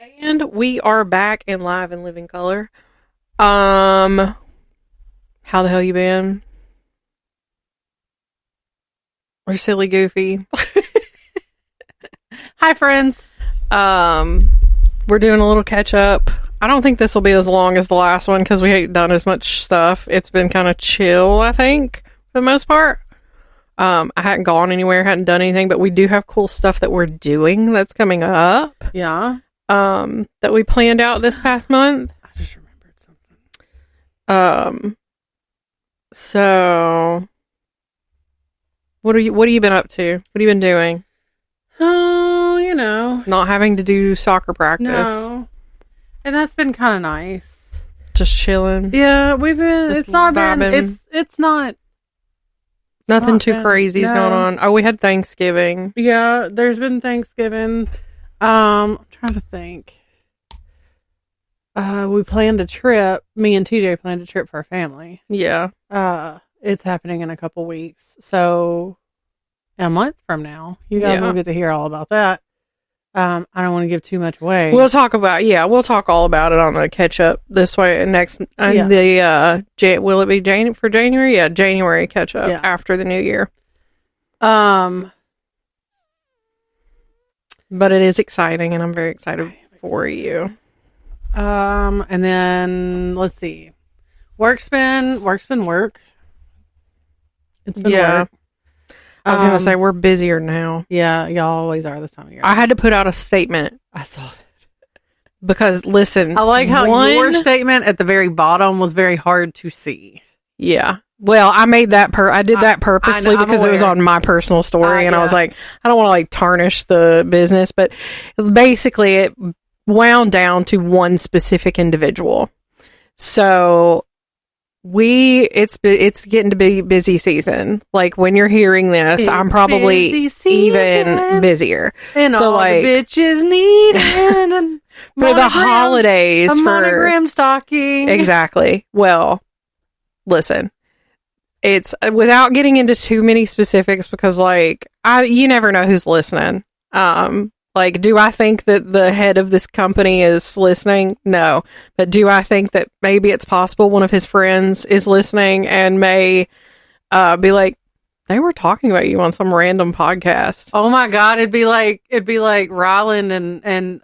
And we are back in live and living color. How the hell you been? We're silly goofy. Hi, friends. We're doing a little catch up. I don't think this will be as long as the last one because we ain't done as much stuff. It's been kind of chill, I think, for the most part. I hadn't gone anywhere, hadn't done anything, but we do have cool stuff that we're doing that's coming up. Yeah. That we planned out this past month. I just remembered something. So what have you been up to? What have you been doing? Oh, Not having to do soccer practice. No. And that's been kind of nice. Just chilling. Yeah, we've been, Just it's not vibing. been, it's not. Nothing not too been- crazy is no. going on. Oh, we had Thanksgiving. Yeah, there's been Thanksgiving. I'm trying to think. We planned a trip. Me and TJ planned a trip for our family. Yeah. It's happening in a couple weeks. So a month from now, you guys Yeah. will get to hear all about that. I don't want to give too much away. We'll talk all about it on the catch up this way next. Yeah. Will it be for January? Yeah, January catch up Yeah. after the new year. Um, But it is exciting, and I'm very excited for you. and then let's see. Work's been work. It's been Yeah. work. I was gonna say we're busier now. Yeah, y'all always are this time of year. I had to put out a statement I saw that. because listen, I like how your statement at the very bottom was very hard to see. Yeah. Well, I made that I did that purposely I'm because it was aware. on my personal story, and I was Yeah. like, I don't want to like tarnish the business, but basically it wound down to one specific individual. So it's getting to be busy season. Like when you're hearing this, I'm It's probably busy even season. busier. And So, all like- the bitches need and For the holidays, a for monogram stocking. exactly. Well, listen, it's without getting into too many specifics because, like, you never know who's listening. Like, do I think that the head of this company is listening? No, but do I think that maybe it's possible one of his friends is listening and may be like, they were talking about you on some random podcast. Oh my God, it'd be like Ryland and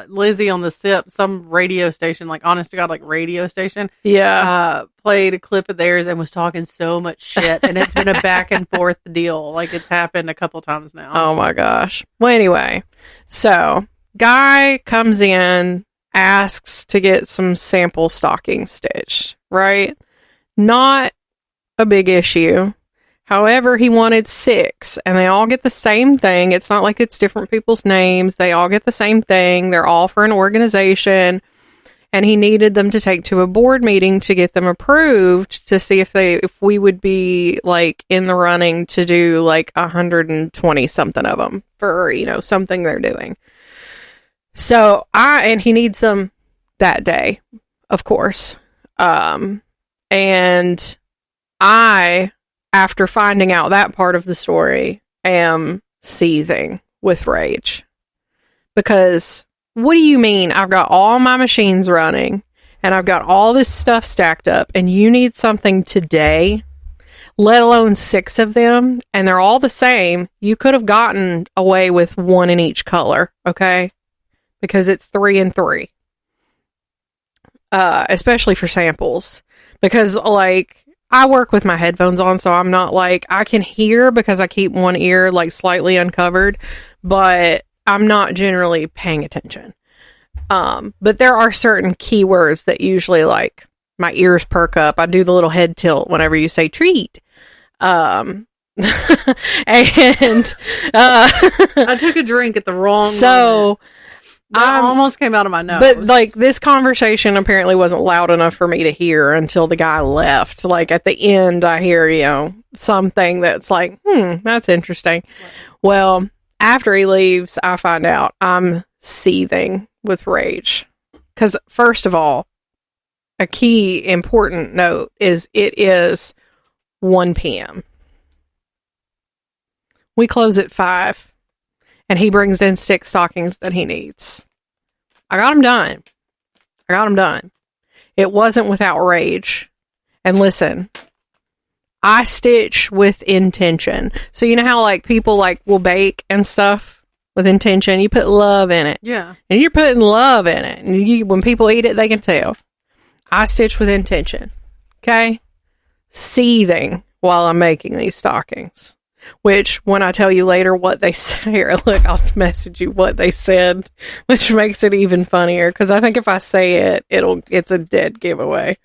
Lizzie on the SIP, some radio station, like honest to God, like radio station. Yeah. Played a clip of theirs and was talking so much shit, and it's been a back and forth deal. Like it's happened a couple times now. Oh my gosh. Well, anyway, so guy comes in, asks to get some sample stocking stitched, right? Not a big issue. However, he wanted 6, and they all get the same thing. It's not like it's different people's names. They all get the same thing. They're all for an organization, and he needed them to take to a board meeting to get them approved to see if we would be like in the running to do like 120 something of them for, something they're doing. So and he needs them that day, of course. And I, after finding out that part of the story, am seething with rage. Because what do you mean I've got all my machines running and I've got all this stuff stacked up and you need something today, let alone 6 of them, and they're all the same? You could have gotten away with 1 in each color, okay? Because it's 3 and 3. Especially for samples. Because, like, I work with my headphones on, so I'm not like, I can hear because I keep one ear like slightly uncovered, but I'm not generally paying attention. But there are certain keywords that usually like my ears perk up. I do the little head tilt whenever you say treat. And I took a drink at the wrong moment. That almost came out of my nose. But, like, this conversation apparently wasn't loud enough for me to hear until the guy left. Like, at the end, I hear, something that's like, that's interesting. Right. Well, after he leaves, I find out I'm seething with rage. Because, first of all, a key important note is it is 1 p.m. We close at 5. And he brings in 6 stockings that he needs. I got them done. It wasn't without rage. And listen, I stitch with intention. So you know how like people like will bake and stuff with intention? You put love in it. Yeah. And you're putting love in it. And when people eat it, they can tell. I stitch with intention. Okay? Seething while I'm making these stockings. Which, when I tell you later what they say, or look, I'll message you what they said, which makes it even funnier. Because I think if I say it, it's a dead giveaway.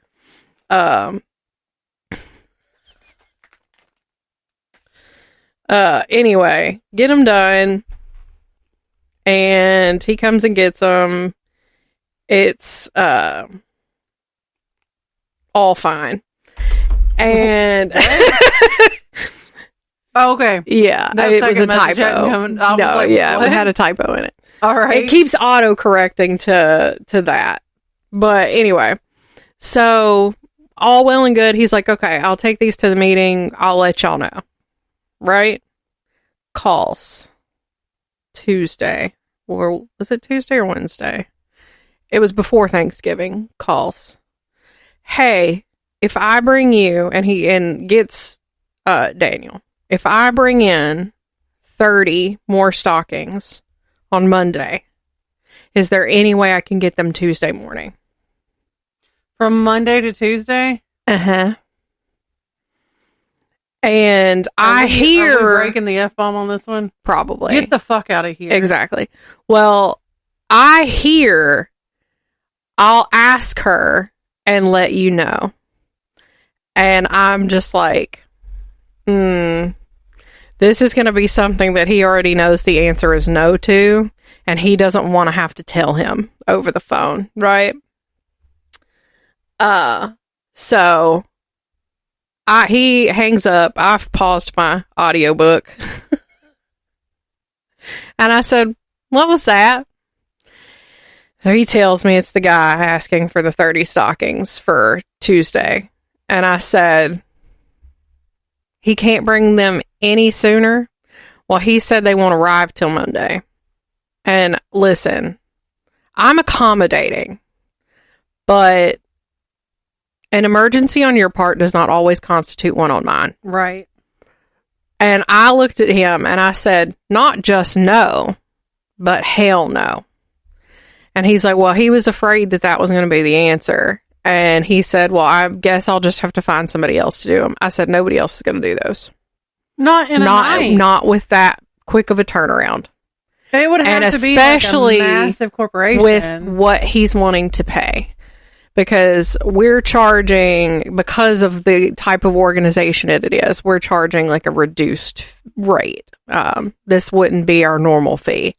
Anyway, get them done. And he comes and gets them. It's, all fine. And oh, okay. Yeah, it was a typo. No, yeah, we had a typo in it. All right. It keeps auto correcting to that. But anyway, so all well and good. He's like, okay, I'll take these to the meeting. I'll let y'all know. Right? Calls. Tuesday. Or was it Tuesday or Wednesday? It was before Thanksgiving. Calls. Hey, if I bring you, and gets Daniel, if I bring in 30 more stockings on Monday, is there any way I can get them Tuesday morning? From Monday to Tuesday? Uh-huh. And are we breaking the F-bomb on this one? Probably. Get the fuck out of here. Exactly. Well, I hear I'll ask her and let you know. And I'm just like, this is going to be something that he already knows the answer is no to, and he doesn't want to have to tell him over the phone, right? So he hangs up. I've paused my audiobook. And I said, what was that? So he tells me it's the guy asking for the 30 stockings for Tuesday. And I said, he can't bring them any sooner? Well, he said they won't arrive till Monday. And listen, I'm accommodating, but an emergency on your part does not always constitute one on mine. Right. And I looked at him and I said, not just no, but hell no. And he's like, well, he was afraid that was going to be the answer. And he said, well, I guess I'll just have to find somebody else to do them. I said, nobody else is going to do those. Not in a night. Not with that quick of a turnaround. It would have to be like a massive corporation. With what he's wanting to pay. Because we're charging, because of the type of organization it is, we're charging like a reduced rate. This wouldn't be our normal fee.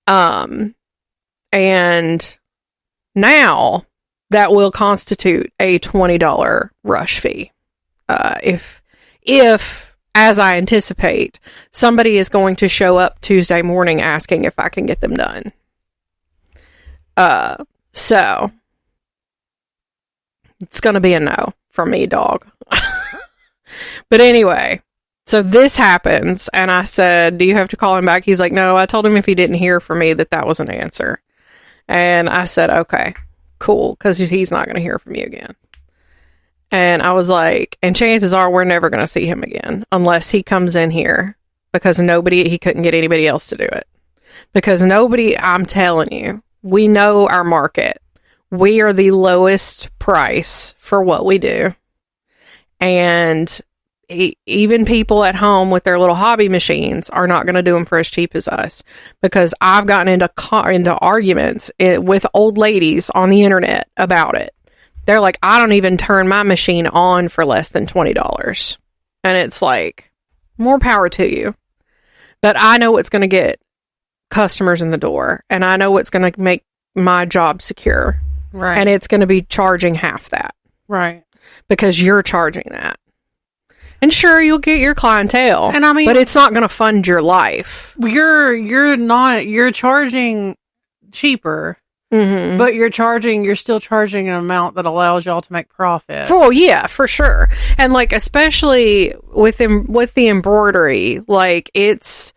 And now that will constitute a $20 rush fee. If, as I anticipate, somebody is going to show up Tuesday morning asking if I can get them done. So it's going to be a no from me, dog. But anyway, so this happens, and I said, do you have to call him back? He's like, no, I told him if he didn't hear from me that was an answer. And I said, okay, cool, because he's not going to hear from you again. And I was like, and chances are we're never going to see him again unless he comes in here, because he couldn't get anybody else to do it. Because I'm telling you, we know our market. We are the lowest price for what we do. And even people at home with their little hobby machines are not going to do them for as cheap as us. Because I've gotten into arguments with old ladies on the internet about it. They're like, I don't even turn my machine on for less than $20. And it's like, more power to you. But I know what's going to get customers in the door. And I know what's going to make my job secure. Right. And it's going to be charging half that. Right. Because you're charging that. And sure, you'll get your clientele. And I mean, but it's not going to fund your life. You're charging cheaper. Mm-hmm. But you're still charging an amount that allows y'all to make profit. Oh, yeah, for sure. And like, especially with the embroidery, like it's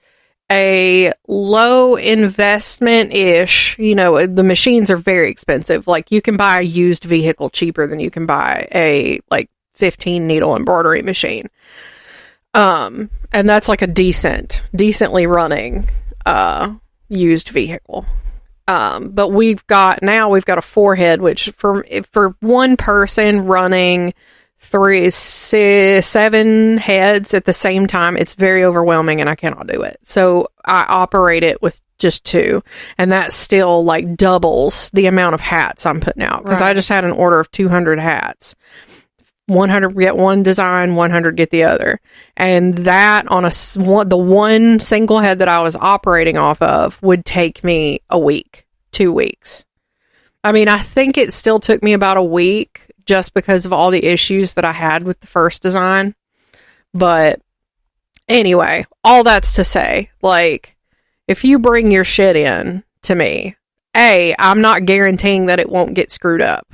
a low investment-ish, the machines are very expensive. Like, you can buy a used vehicle cheaper than you can buy a, 15 needle embroidery machine. And that's like a decently running, used vehicle. But we've got a 4-head, which for one person running 7 heads at the same time, it's very overwhelming and I cannot do it. So I operate it with just 2, and that still doubles the amount of hats I'm putting out, because I just had an order of 200 hats. 100 get one design, 100 get the other. And that on the one single head that I was operating off of would take me a week, 2 weeks. I mean, I think it still took me about a week just because of all the issues that I had with the first design. But anyway, all that's to say, if you bring your shit in to me, I'm not guaranteeing that it won't get screwed up.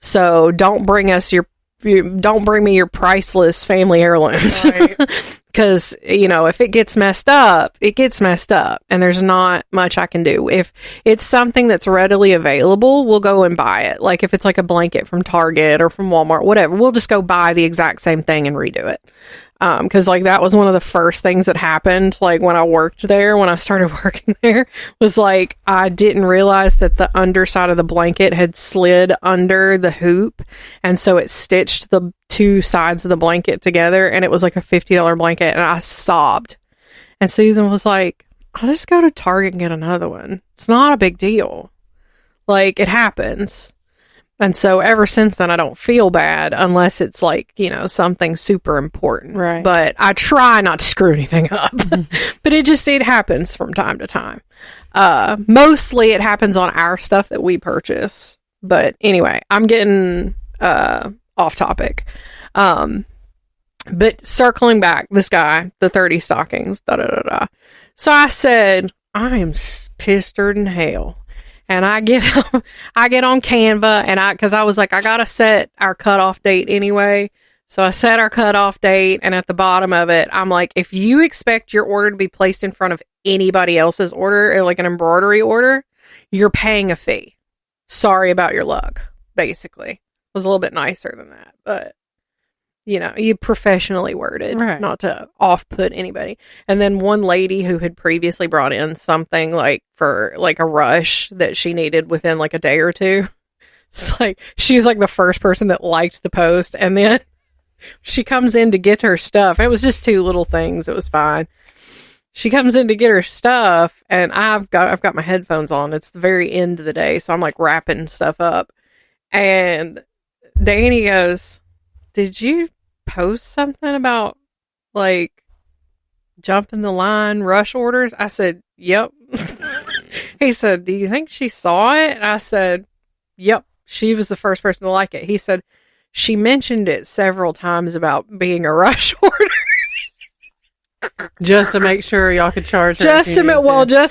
So don't bring me your priceless family heirlooms. Right. Because, if it gets messed up, it gets messed up, and there's not much I can do. If it's something that's readily available, we'll go and buy it. Like, if it's like a blanket from Target or from Walmart, whatever, we'll just go buy the exact same thing and redo it. Because that was one of the first things that happened, when I worked there, when I started working there, was I didn't realize that the underside of the blanket had slid under the hoop, and so it stitched the 2 sides of the blanket together, and it was like a $50 blanket, and I sobbed. And Susan was like, I'll just go to Target and get another one. It's not a big deal. It happens. And so ever since then, I don't feel bad unless it's something super important. Right. But I try not to screw anything up. But it happens from time to time. Mostly it happens on our stuff that we purchase. But anyway, I'm getting off topic. But circling back, this guy, the 30 stockings, So I said, I am pissed in hell. And I get on Canva, and because I was like, I gotta set our cutoff date anyway. So I set our cutoff date, and at the bottom of it, I'm like, if you expect your order to be placed in front of anybody else's order, or an embroidery order, you're paying a fee. Sorry about your luck, basically. It was a little bit nicer than that, but you professionally worded, right, not to off-put anybody. And then one lady who had previously brought in something for a rush that she needed within a day or two. It's she's the first person that liked the post, and then she comes in to get her stuff. It was just 2 little things. It was fine. She comes in to get her stuff, and I've got my headphones on. It's the very end of the day, so I'm wrapping stuff up. And Danny goes, did you post something about jumping the line rush orders? I said, yep. He said, do you think she saw it? And I said, yep, she was the first person to like it. He said, she mentioned it several times about being a rush order. Just to make sure y'all could charge her. Just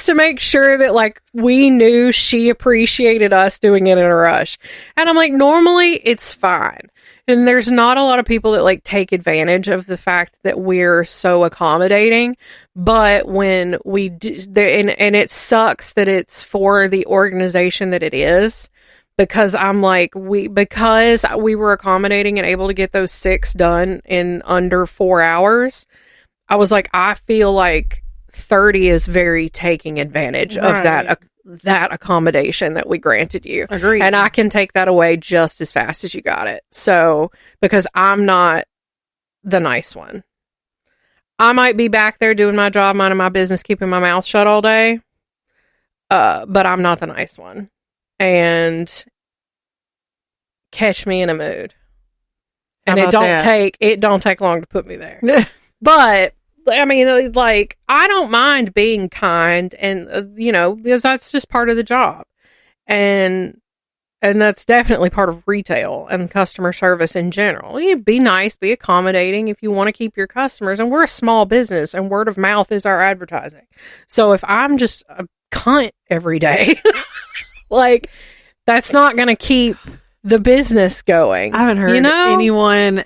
to make sure that we knew she appreciated us doing it in a rush. And I'm like, normally it's fine. And there's not a lot of people that take advantage of the fact that we're so accommodating. But when we do, and it sucks that it's for the organization that it is, because because we were accommodating and able to get those 6 done in under 4 hours. I was like, I feel 30 is very taking advantage of that accommodation that we granted you. Agreed. And I can take that away just as fast as you got it. So, because I'm not the nice one. I might be back there doing my job, minding my business, keeping my mouth shut all day. But I'm not the nice one. And catch me in a mood. And it don't take long to put me there. But I mean, I don't mind being kind, and because that's just part of the job, and that's definitely part of retail and customer service in general. You be nice, be accommodating if you want to keep your customers, and we're a small business, and word of mouth is our advertising. So if I'm just a cunt every day, that's not going to keep the business going. I haven't heard anyone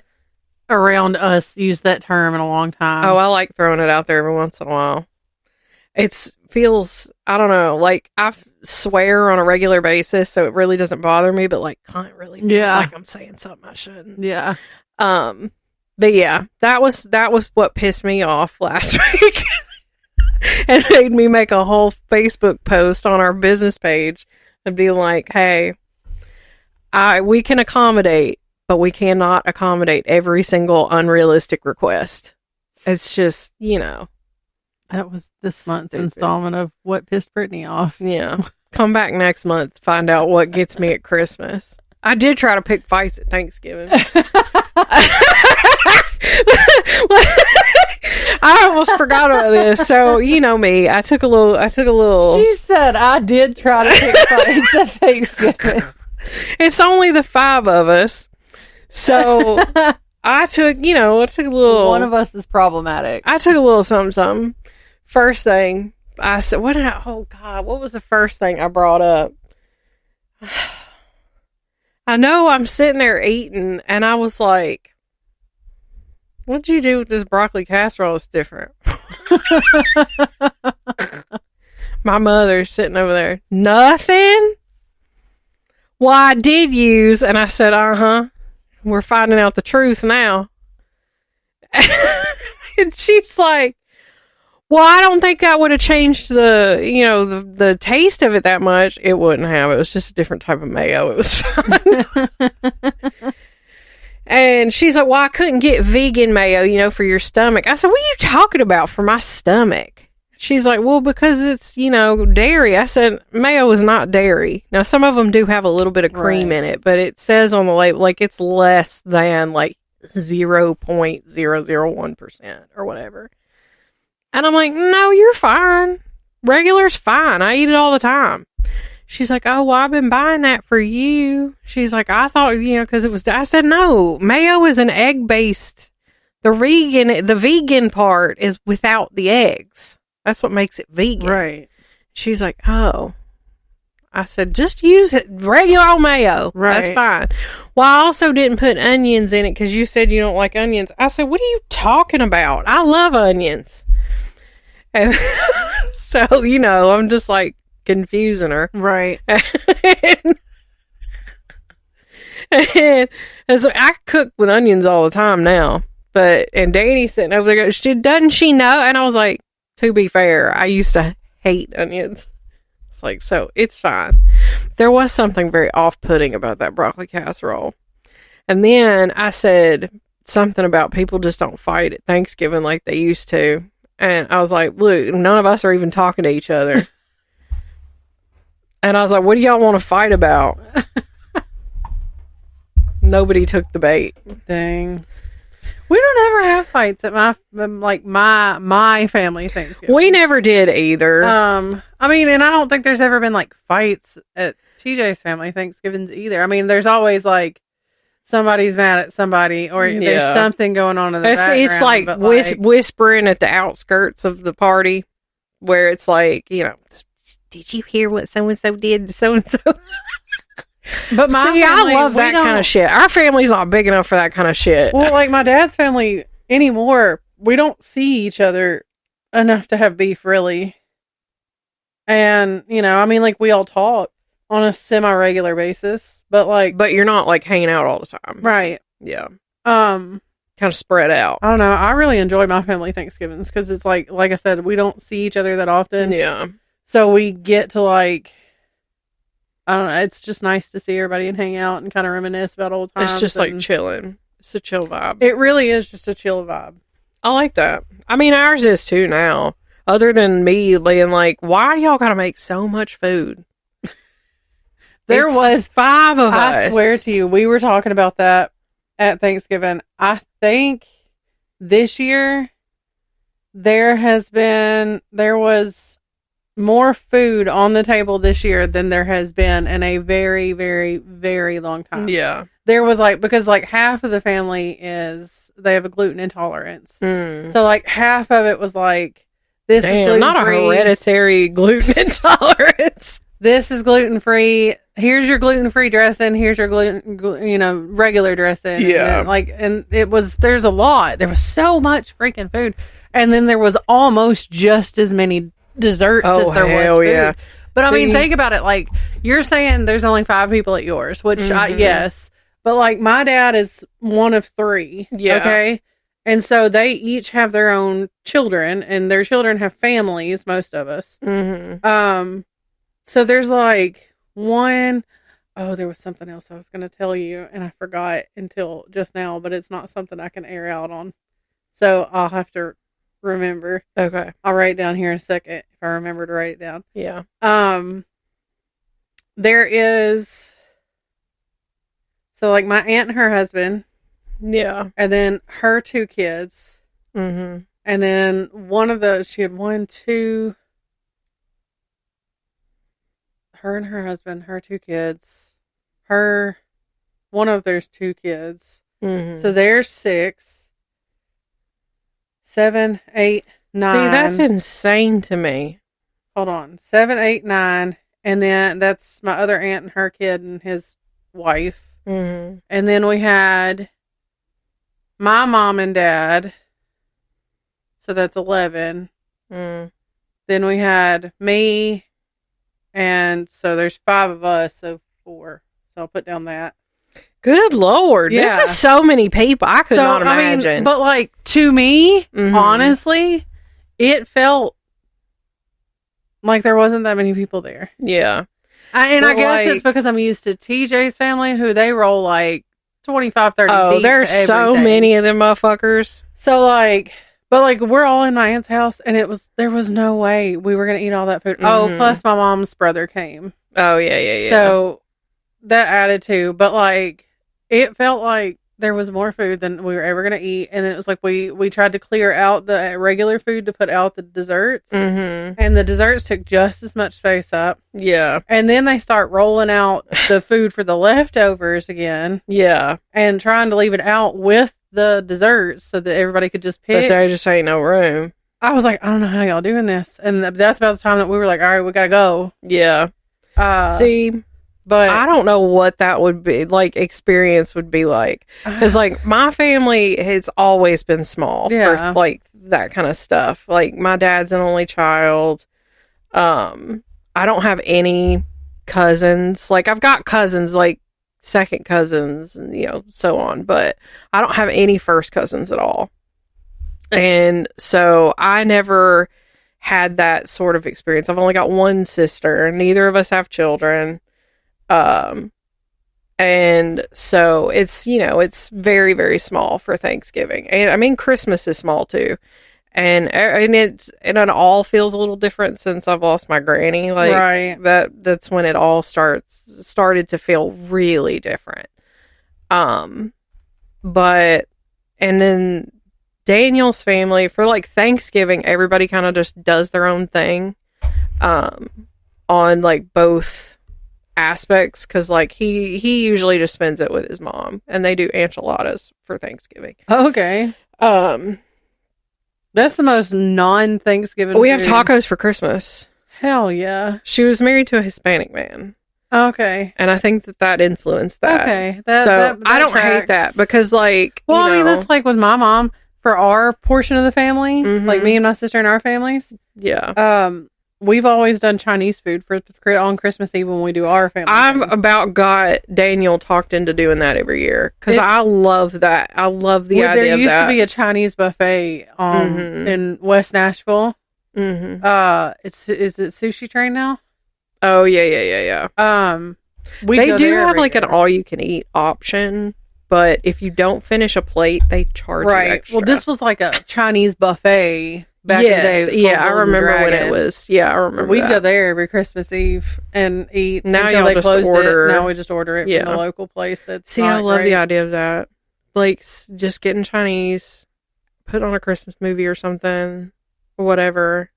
around us used that term in a long time. Oh, I like throwing it out there every once in a while. It feels, I don't know, like I swear on a regular basis, so it really doesn't bother me, but like cunt really feels like I'm saying something I shouldn't. Yeah. But yeah, that was what pissed me off last week. And made me make a whole Facebook post on our business page and be like, hey, we can accommodate, but we cannot accommodate every single unrealistic request. It's just, That was this month's installment of what pissed Brittany off. Yeah. Come back next month, find out what gets me at Christmas. I did try to pick fights at Thanksgiving. I almost forgot about this. So, you know me. I took a little. She said I did try to pick fights at Thanksgiving. It's only the 5 of us. So, I took a little. One of us is problematic. I took a little something. First thing, I said, what was the first thing I brought up? I know I'm sitting there eating, and I was like, what'd you do with this broccoli casserole? It's different. My mother's sitting over there. Nothing? Well, I did use, and I said, we're finding out the truth now. And she's like, well, I don't think that would have changed the taste of it that much. It wouldn't have. It was just a different type of mayo. It was fine. And she's like, well, I couldn't get vegan mayo, for your stomach. I said, what are you talking about for my stomach? She's like, well, because it's, dairy. I said, mayo is not dairy. Now, some of them do have a little bit of cream in it, but it says on the label, like, it's less than, like, 0.001% or whatever. And I'm like, no, you're fine. Regular's fine. I eat it all the time. She's like, oh, well, I've been buying that for you. She's like, I thought, because it was, I said, no, mayo is an egg-based. The vegan part is without the eggs. That's what makes it vegan. Right. She's like, oh. I said, just use it, regular old mayo. Right. That's fine. Well, I also didn't put onions in it because you said you don't like onions. I said, what are you talking about? I love onions. And so, I'm just like confusing her. Right. And so I cook with onions all the time now. And Danny's sitting over there, doesn't she know? And I was like, to be fair, I used to hate onions. It's like, so it's fine. There was something very off-putting about that broccoli casserole. And then I said something about people just don't fight at Thanksgiving like they used to. And I was like, look, none of us are even talking to each other. And I was like, what do y'all want to fight about? Nobody took the bait. Dang. We don't ever have fights at my family Thanksgiving. We never did either. And I don't think there's ever been like fights at TJ's family Thanksgivings either. I mean, there's always like somebody's mad at somebody or there's something going on in the background. It's like whispering at the outskirts of the party where it's like, did you hear what so-and-so did to so-and-so? But I love that kind of shit. Our family's not big enough for that kind of shit. Well, like my dad's family anymore, we don't see each other enough to have beef, really. And, like we all talk on a semi-regular basis, but you're not like hanging out all the time. Right. Yeah. Kind of spread out. I don't know. I really enjoy my family Thanksgivings because it's like I said, we don't see each other that often. Yeah. So we get to I don't know. It's just nice to see everybody and hang out and kind of reminisce about old times. It's just like chilling. It's a chill vibe. It really is just a chill vibe. I like that. I mean, ours is too now. Other than me being like, why do y'all gotta make so much food? There was 5 of us. I swear to you, we were talking about that at Thanksgiving. I think this year there was more food on the table this year than there has been in a very, very, very long time. Yeah. There was because half of the family they have a gluten intolerance. So half of it was this is gluten-free. Not a hereditary gluten intolerance. this is gluten-free. Here's your gluten-free dressing. Here's your regular dressing. Yeah. And there's a lot. There was so much freaking food. And then there was almost just as many desserts as there was food. Yeah. But I mean, think about it. Like, you're saying there's only 5 people at yours, which yes. But like, my dad is one of 3. Yeah. Okay. And so they each have their own children, and their children have families, most of us. Mm-hmm. So there's like there was something else I was going to tell you, and I forgot until just now, but it's not something I can air out on. So I'll have to remember. Okay. I'll write it down here in a second if I remember to write it down. Yeah. There is, so like my aunt and her husband. Yeah. And then her 2 kids. Mm-hmm. And then she had 1, 2, her and her husband, her 2 kids, one of there's 2 kids. Mm-hmm. So there's 6, 7, 8, 9. See, that's insane to me. Hold on. 7, 8, 9. And then that's my other aunt and her kid and his wife. Mm-hmm. And then we had my mom and dad. So that's 11. Mm. Then we had me. And so there's 5 of us. So 4. So I'll put down that. Good Lord. Yeah. This is so many people. I could not imagine. I mean, but like, to me, honestly, it felt like there wasn't that many people there. Yeah. I guess it's because I'm used to TJ's family, who they roll like 25, 30 deep. There's so many of them motherfuckers. So like, but like, we're all in my aunt's house, and there was no way we were going to eat all that food. Mm-hmm. Oh, plus my mom's brother came. Oh, yeah. So that added to, but like, it felt like there was more food than we were ever going to eat. And then it was like, we tried to clear out the regular food to put out the desserts. Mm-hmm. And the desserts took just as much space up. Yeah. And then they start rolling out the food for the leftovers again. Yeah. And trying to leave it out with the desserts so that everybody could just pick. But there just ain't no room. I was like, I don't know how y'all doing this. And that's about the time that we were like, all right, we got to go. Yeah. See... But I don't know what that would be like. Experience would be like, because like my family has always been small for like that kind of stuff. Like my dad's an only child. I don't have any cousins. Like I've got cousins, like second cousins, and so on. But I don't have any first cousins at all. And so I never had that sort of experience. I've only got one sister. Neither of us have children. And so it's, it's very, very small for Thanksgiving. And I mean, Christmas is small too. And it all feels a little different since I've lost my granny. Like right. That's when it all started to feel really different. But, and then Daniel's family for like Thanksgiving, everybody kind of just does their own thing, on like both aspects, because like he usually just spends it with his mom, and they do enchiladas for Thanksgiving. Okay. That's the most non-Thanksgiving we have tacos for Christmas. Hell yeah. She was married to a Hispanic man. Okay. And I think that influenced that. Okay. That I don't hate that, because like, well, I mean, that's like with my mom for our portion of the family, like me and my sister and our families. Yeah. We've always done Chinese food on Christmas Eve when we do our family. I've about got Daniel talked into doing that every year, because I love that. I love the idea of that. There used to be a Chinese buffet in West Nashville. Mm-hmm. Is it Sushi Train now? Oh yeah. They do have like an all-you-can-eat option, but if you don't finish a plate, they charge you extra. Well, this was like a Chinese buffet. Back in the day, yeah, I remember when it was. Yeah, I remember. We'd go there every Christmas Eve and eat now until they closed order. it. Now we just order it from the local place. I love the idea of that. Like just getting Chinese, put on a Christmas movie or something, or whatever,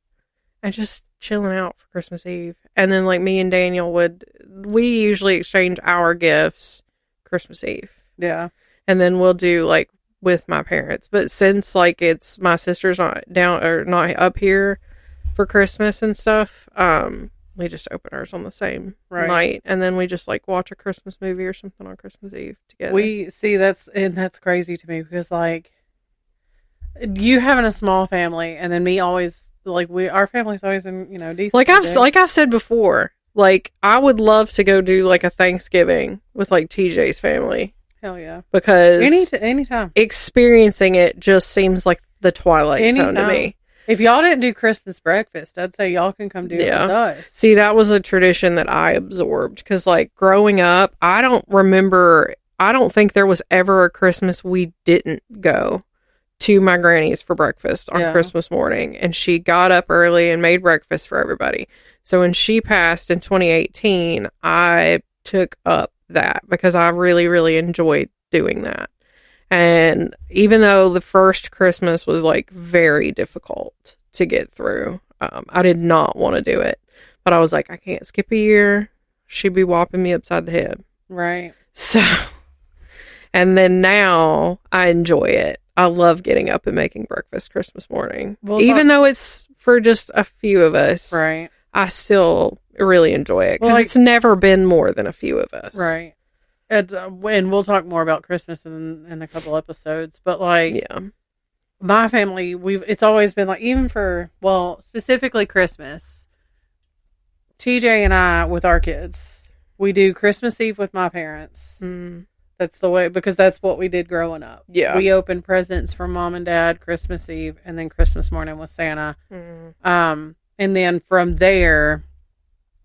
and just chilling out for Christmas Eve. And then like me and Daniel we usually exchange our gifts Christmas Eve. Yeah, and then we'll do like with my parents, but since like my sister's not down or not up here for Christmas and stuff, we just open ours on the same Right. night, and then we just like watch a Christmas movie or something on Christmas Eve together. We see that's crazy to me because like you having a small family and then me always like our family's always been, you know, decent. Like I've said before, like I would love to go do like a Thanksgiving with like TJ's family. Hell yeah. Because anytime. Experiencing it just seems like the Twilight Zone to me. If y'all didn't do Christmas breakfast, I'd say y'all can come do it with us. See, that was a tradition that I absorbed because, like, growing up, I don't think there was ever a Christmas we didn't go to my granny's for breakfast on Christmas morning. And she got up early and made breakfast for everybody. So when she passed in 2018, I took up that because I really, really enjoyed doing that. And even though the first Christmas was like very difficult to get through, I did not want to do it. But I was like, I can't skip a year. She'd be whopping me upside the head. Right. So, and then now I enjoy it. I love getting up and making breakfast Christmas morning. Even though it's for just a few of us. Right. I still really enjoy it because it's never been more than a few of us. Right. And we'll talk more about Christmas in a couple episodes, but like, my family, it's always been like, even for, specifically Christmas, TJ and I, with our kids, we do Christmas Eve with my parents. Mm. That's the way, because that's what we did growing up. Yeah. We opened presents from mom and dad Christmas Eve, and then Christmas morning with Santa. Mm. And then from there,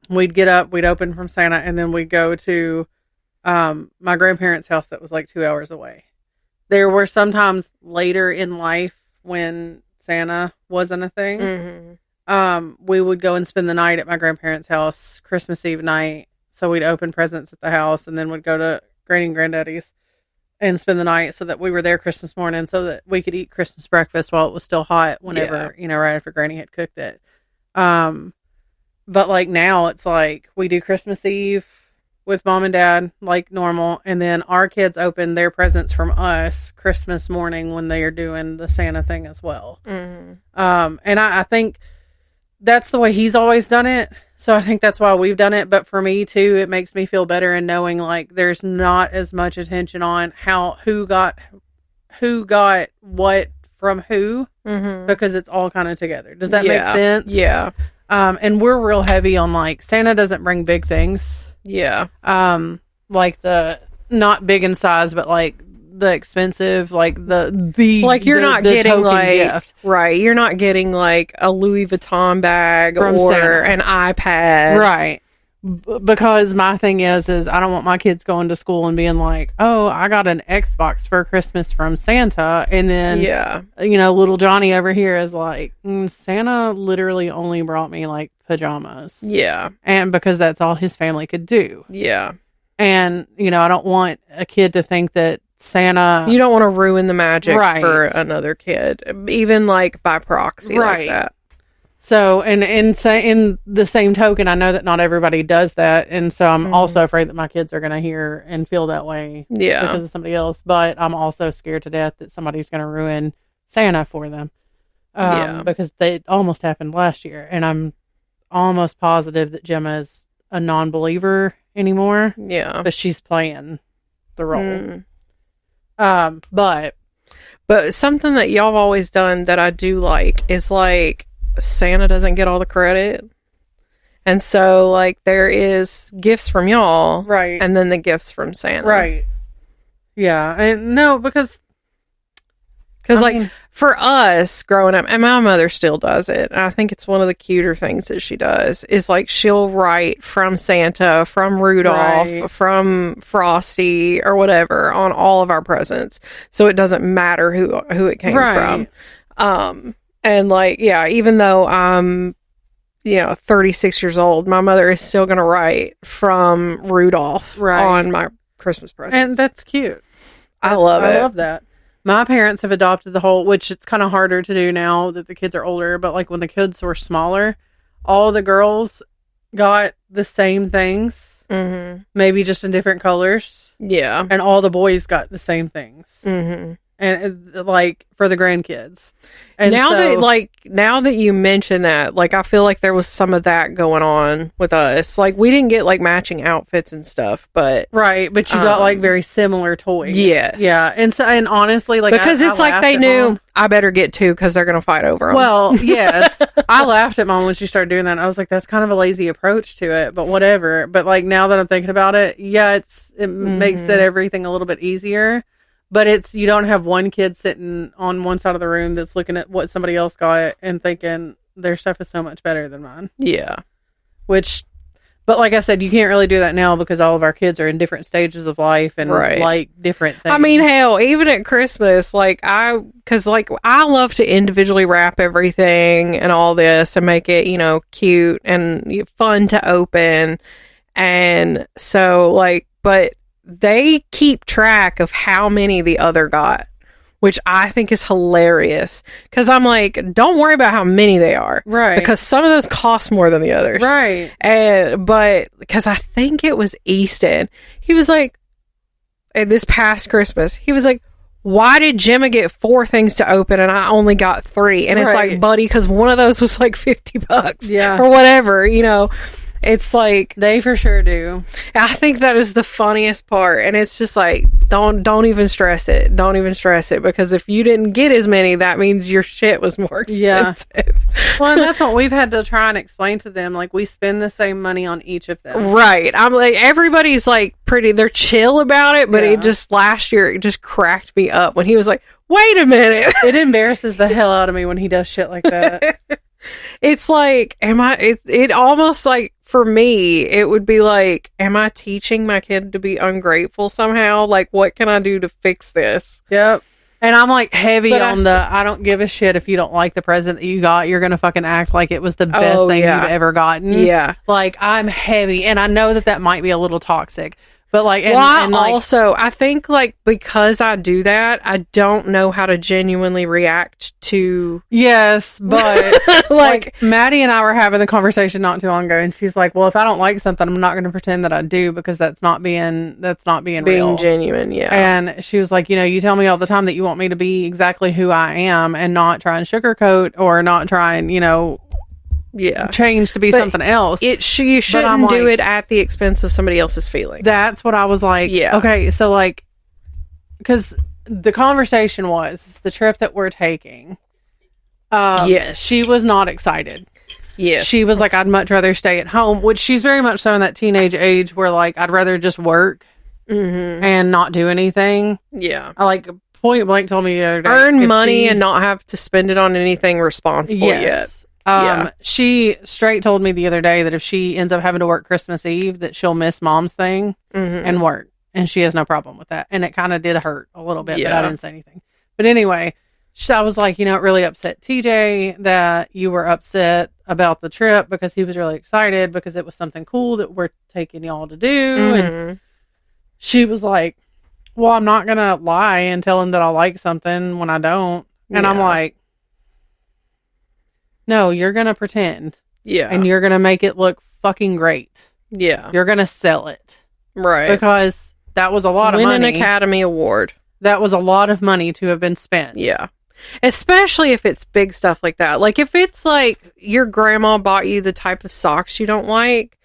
we'd get up, we'd open from Santa, and then we'd go to my grandparents' house that was like 2 hours away. There were sometimes later in life when Santa wasn't a thing. Mm-hmm. We would go and spend the night at my grandparents' house Christmas Eve night. So we'd open presents at the house and then would go to Granny and Granddaddy's and spend the night so that we were there Christmas morning so that we could eat Christmas breakfast while it was still hot whenever, right after Granny had cooked it. But like now it's like we do Christmas Eve with mom and dad like normal, and then our kids open their presents from us Christmas morning when they are doing the Santa thing as well. Mm-hmm. And I think that's the way he's always done it, so I think that's why we've done it. But for me too, it makes me feel better in knowing like there's not as much attention on who got what from who, mm-hmm. because it's all kind of together. Does that make sense? Yeah. And we're real heavy on like Santa doesn't bring big things. Yeah. Like the not big in size, but like the expensive, like the like you're not getting like gift. Right. You're not getting like a Louis Vuitton bag from or Santa. An iPad. Right. Because my thing is I don't want my kids going to school and being like, oh, I got an Xbox for Christmas from Santa. And then, little Johnny over here is like, Santa literally only brought me like pajamas. Yeah. And because that's all his family could do. Yeah. And, I don't want a kid to think that Santa... You don't want to ruin the magic for another kid, even like by proxy like that. So, and in the same token, I know that not everybody does that. And so I'm also afraid that my kids are going to hear and feel that way because of somebody else. But I'm also scared to death that somebody's going to ruin Santa for them. Because it almost happened last year. And I'm almost positive that Gemma is a non-believer anymore. Yeah. But she's playing the role. But something that y'all have always done that I do like is like, Santa doesn't get all the credit. And so, like, there is gifts from y'all. Right. And then the gifts from Santa. Right. Yeah. And no, because like, for us growing up, and my mother still does it, and I think it's one of the cuter things that she does, is like, she'll write from Santa, from Rudolph, from Frosty, or whatever, on all of our presents. So it doesn't matter who it came from. And like, even though I'm, 36 years old, my mother is still going to write from Rudolph on my Christmas presents. And that's cute. I love that. My parents have adopted the whole, which it's kind of harder to do now that the kids are older, but like when the kids were smaller, all the girls got the same things, maybe just in different colors. Yeah. And all the boys got the same things. Mm-hmm. and like for the grandkids. And now that you mention that, like I feel like there was some of that going on with us. Like we didn't get like matching outfits and stuff, but right, but you got like very similar toys. Yes. Yeah. And honestly, like because it's like they knew Mom. I better get two because they're gonna fight over them. Well, yes. I laughed at Mom when she started doing that. I was like, that's kind of a lazy approach to it, but whatever. But like now that I'm thinking about it, yeah, it makes it everything a little bit easier. But you don't have one kid sitting on one side of the room that's looking at what somebody else got and thinking their stuff is so much better than mine. Yeah. But like I said, you can't really do that now because all of our kids are in different stages of life and like different things. I mean, hell, even at Christmas, because I love to individually wrap everything and all this and make it, cute and fun to open. And so but they keep track of how many the other got, which I think is hilarious. Because I'm like, don't worry about how many they are. Right. Because some of those cost more than the others. Right. But because I think it was Easton, he was like, this past Christmas, he was like, why did Gemma get 4 things to open and I only got 3? And it's like, buddy, because one of those was like $50. Yeah. Or whatever, It's like they for sure do. I think that is the funniest part, and it's just like don't even stress it. Don't even stress it because if you didn't get as many, that means your shit was more expensive. Yeah. Well, and that's what we've had to try and explain to them. Like we spend the same money on each of them. Right. I'm like everybody's like they're chill about it, but it just last year it just cracked me up when he was like, "Wait a minute." It embarrasses the hell out of me when he does shit like that. It's like, it almost like, for me, it would be like, am I teaching my kid to be ungrateful somehow? Like, what can I do to fix this? Yep. And I'm like heavy on I don't give a shit if you don't like the present that you got. You're going to fucking act like it was the best thing you've ever gotten. Yeah. Like, I'm heavy. And I know that might be a little toxic. But like, I think like because I do that, I don't know how to genuinely react to. Yes, but like Maddie and I were having the conversation not too long ago, and she's like, "Well, if I don't like something, I'm not going to pretend that I do because that's not being real, genuine." Yeah, and she was like, "You tell me all the time that you want me to be exactly who I am and not try and sugarcoat or not try and change to be something else. You shouldn't do it at the expense of somebody else's feelings." That's what I was like. Yeah. Okay, so like, because the conversation was the trip that we're taking. Yes. She was not excited. Yeah. She was like, I'd much rather stay at home, which she's very much so in that teenage age where like, I'd rather just work and not do anything. Yeah. I like point blank told me the other day, earn money and not have to spend it on anything responsible yet. She straight told me the other day that if she ends up having to work Christmas Eve, that she'll miss Mom's thing and work. And she has no problem with that. And it kind of did hurt a little bit, but I didn't say anything. But anyway, I was like, it really upset TJ that you were upset about the trip because he was really excited because it was something cool that we're taking y'all to do. And she was like, well, I'm not going to lie and tell him that I like something when I don't. And I'm like, no, you're going to pretend. Yeah. And you're going to make it look fucking great. Yeah. You're going to sell it. Right. Because that was a lot of money. Win an Academy Award. That was a lot of money to have been spent. Yeah. Especially if it's big stuff like that. Like, if it's like your grandma bought you the type of socks you don't like,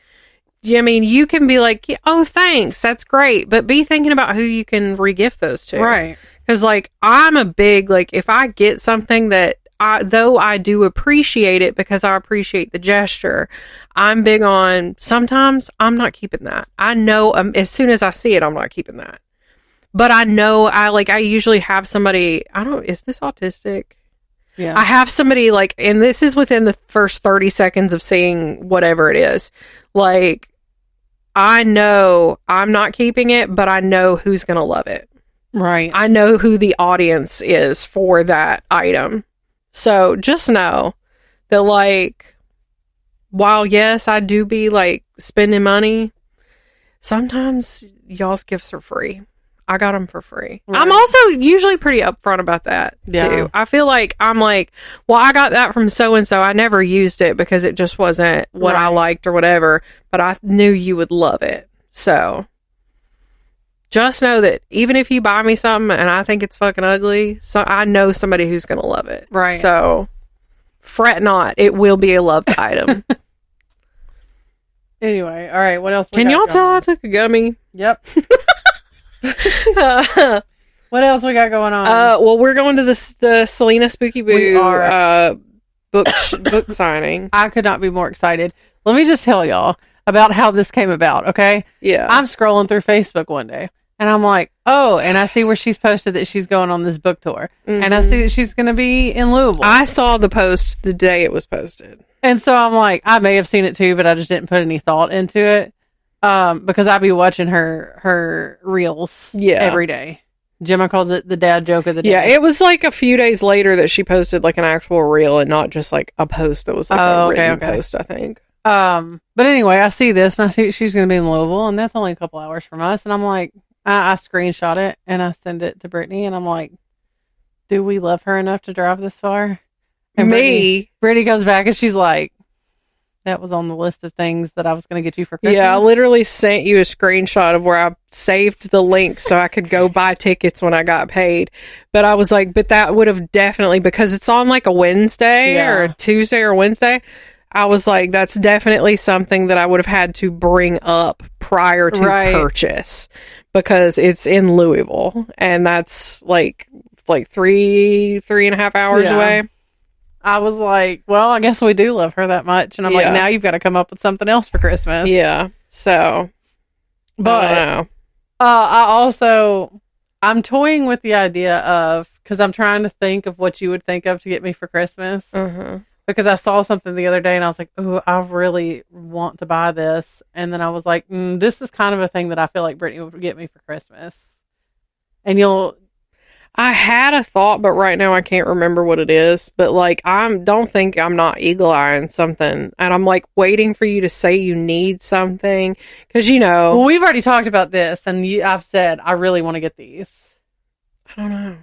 I mean, you can be like, oh, thanks, that's great. But be thinking about who you can re-gift those to. Right. Because, like, I'm a big, like, if I get something that, though I do appreciate it because I appreciate the gesture, I'm big on, sometimes I'm not keeping that. I know as soon as I see it, I'm not keeping that. But I know I usually have somebody, is this autistic? Yeah. I have somebody like, and this is within the first 30 seconds of seeing whatever it is. Like, I know I'm not keeping it, but I know who's going to love it. Right. I know who the audience is for that item. So just know that, like, while yes, I do be like spending money, sometimes y'all's gifts are free. I got them for free. Right. I'm also usually pretty upfront about that too. I feel like I'm like, well, I got that from so and so. I never used it because it just wasn't what I liked or whatever, but I knew you would love it. So just know that even if you buy me something and I think it's fucking ugly, so I know somebody who's going to love it. Right. So fret not. It will be a loved item. Anyway, all right. What else? Can y'all tell I took a gummy? Yep. What else we got going on? Well, we're going to the Selena Spooky Boo book signing. I could not be more excited. Let me just tell y'all about how this came about, okay? Yeah. I'm scrolling through Facebook one day, and I'm like, oh, and I see where she's posted that she's going on this book tour. Mm-hmm. And I see that she's going to be in Louisville. I saw the post the day it was posted. And so I'm like, I may have seen it too, but I just didn't put any thought into it. Because I be watching her reels every day. Gemma calls it the dad joke of the day. Yeah, it was like a few days later that she posted like an actual reel and not just like a post that was like a written post, I think. But anyway, I see this and I see she's going to be in Louisville and that's only a couple hours from us. And I'm like, I screenshot it and I send it to Brittany and I'm like, do we love her enough to drive this far? And Brittany goes back and she's like, that was on the list of things that I was going to get you for Christmas. Yeah, I literally sent you a screenshot of where I saved the link so I could go buy tickets when I got paid. But I was like, but that would have definitely, because it's on like a Wednesday or a Tuesday or Wednesday. I was like, that's definitely something that I would have had to bring up prior to purchase because it's in Louisville and that's like 3.5 hours away. I was like, well, I guess we do love her that much. And I'm like, now you've got to come up with something else for Christmas. Yeah. So, but I don't know. I'm toying with the idea of, because I'm trying to think of what you would think of to get me for Christmas. Uh-huh. Because I saw something the other day and I was like, oh, I really want to buy this. And then I was like, this is kind of a thing that I feel like Brittany would get me for Christmas. And I had a thought, but right now I can't remember what it is. But like, don't think I'm not eagle-eyeing something. And I'm like waiting for you to say you need something. Because, well, we've already talked about this. And I've said, I really want to get these. I don't know.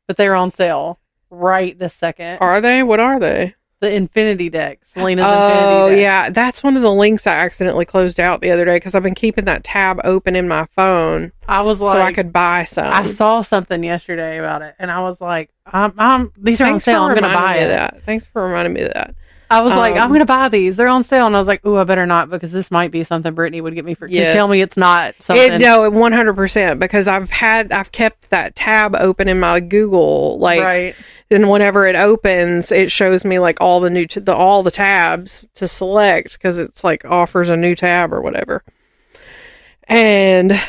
But they're on sale right this second. Are they? What are they? The Infinity deck. Selena's Infinity deck. Oh, yeah. That's one of the links I accidentally closed out the other day because I've been keeping that tab open in my phone. I was like... so I could buy some. I saw something yesterday about it, and I was like, these are on sale. I'm going to buy it. Thanks for reminding me of that. I was like, I'm going to buy these. They're on sale. And I was like, ooh, I better not because this might be something Brittany would get me for... Just tell me it's not something... No, 100% because I've kept that tab open in my Google, like... Right. And whenever it opens, it shows me like all the all the tabs to select because it's like offers a new tab or whatever. And I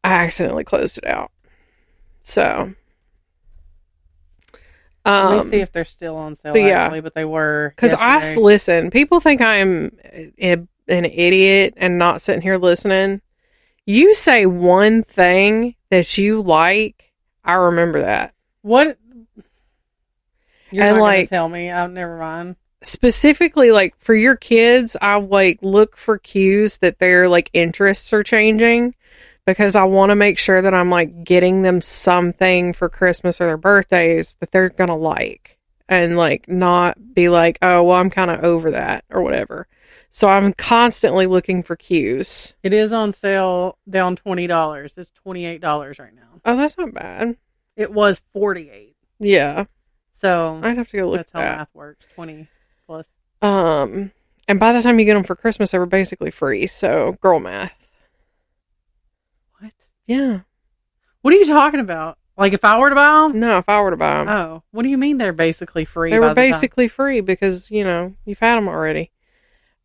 accidentally closed it out. So, let me see if they're still on sale. But they were because listen. People think I'm an idiot and not sitting here listening. You say one thing that you like, I remember that. What? You're not going to tell me. Never mind. Specifically, like, for your kids, I, like, look for cues that their, like, interests are changing because I want to make sure that I'm, like, getting them something for Christmas or their birthdays that they're going to like and, like, not be like, oh, well, I'm kind of over that or whatever. So I'm constantly looking for cues. It is on sale down $20. It's $28 right now. Oh, that's not bad. It was $48. Yeah. So I'd have to go look at that. That's how math works. 20 plus. And by the time you get them for Christmas, they were basically free. So girl math. What? Yeah. What are you talking about? Like if I were to buy them? No, if I were to buy them. Oh, what do you mean they're basically free? They were basically free because you've had them already.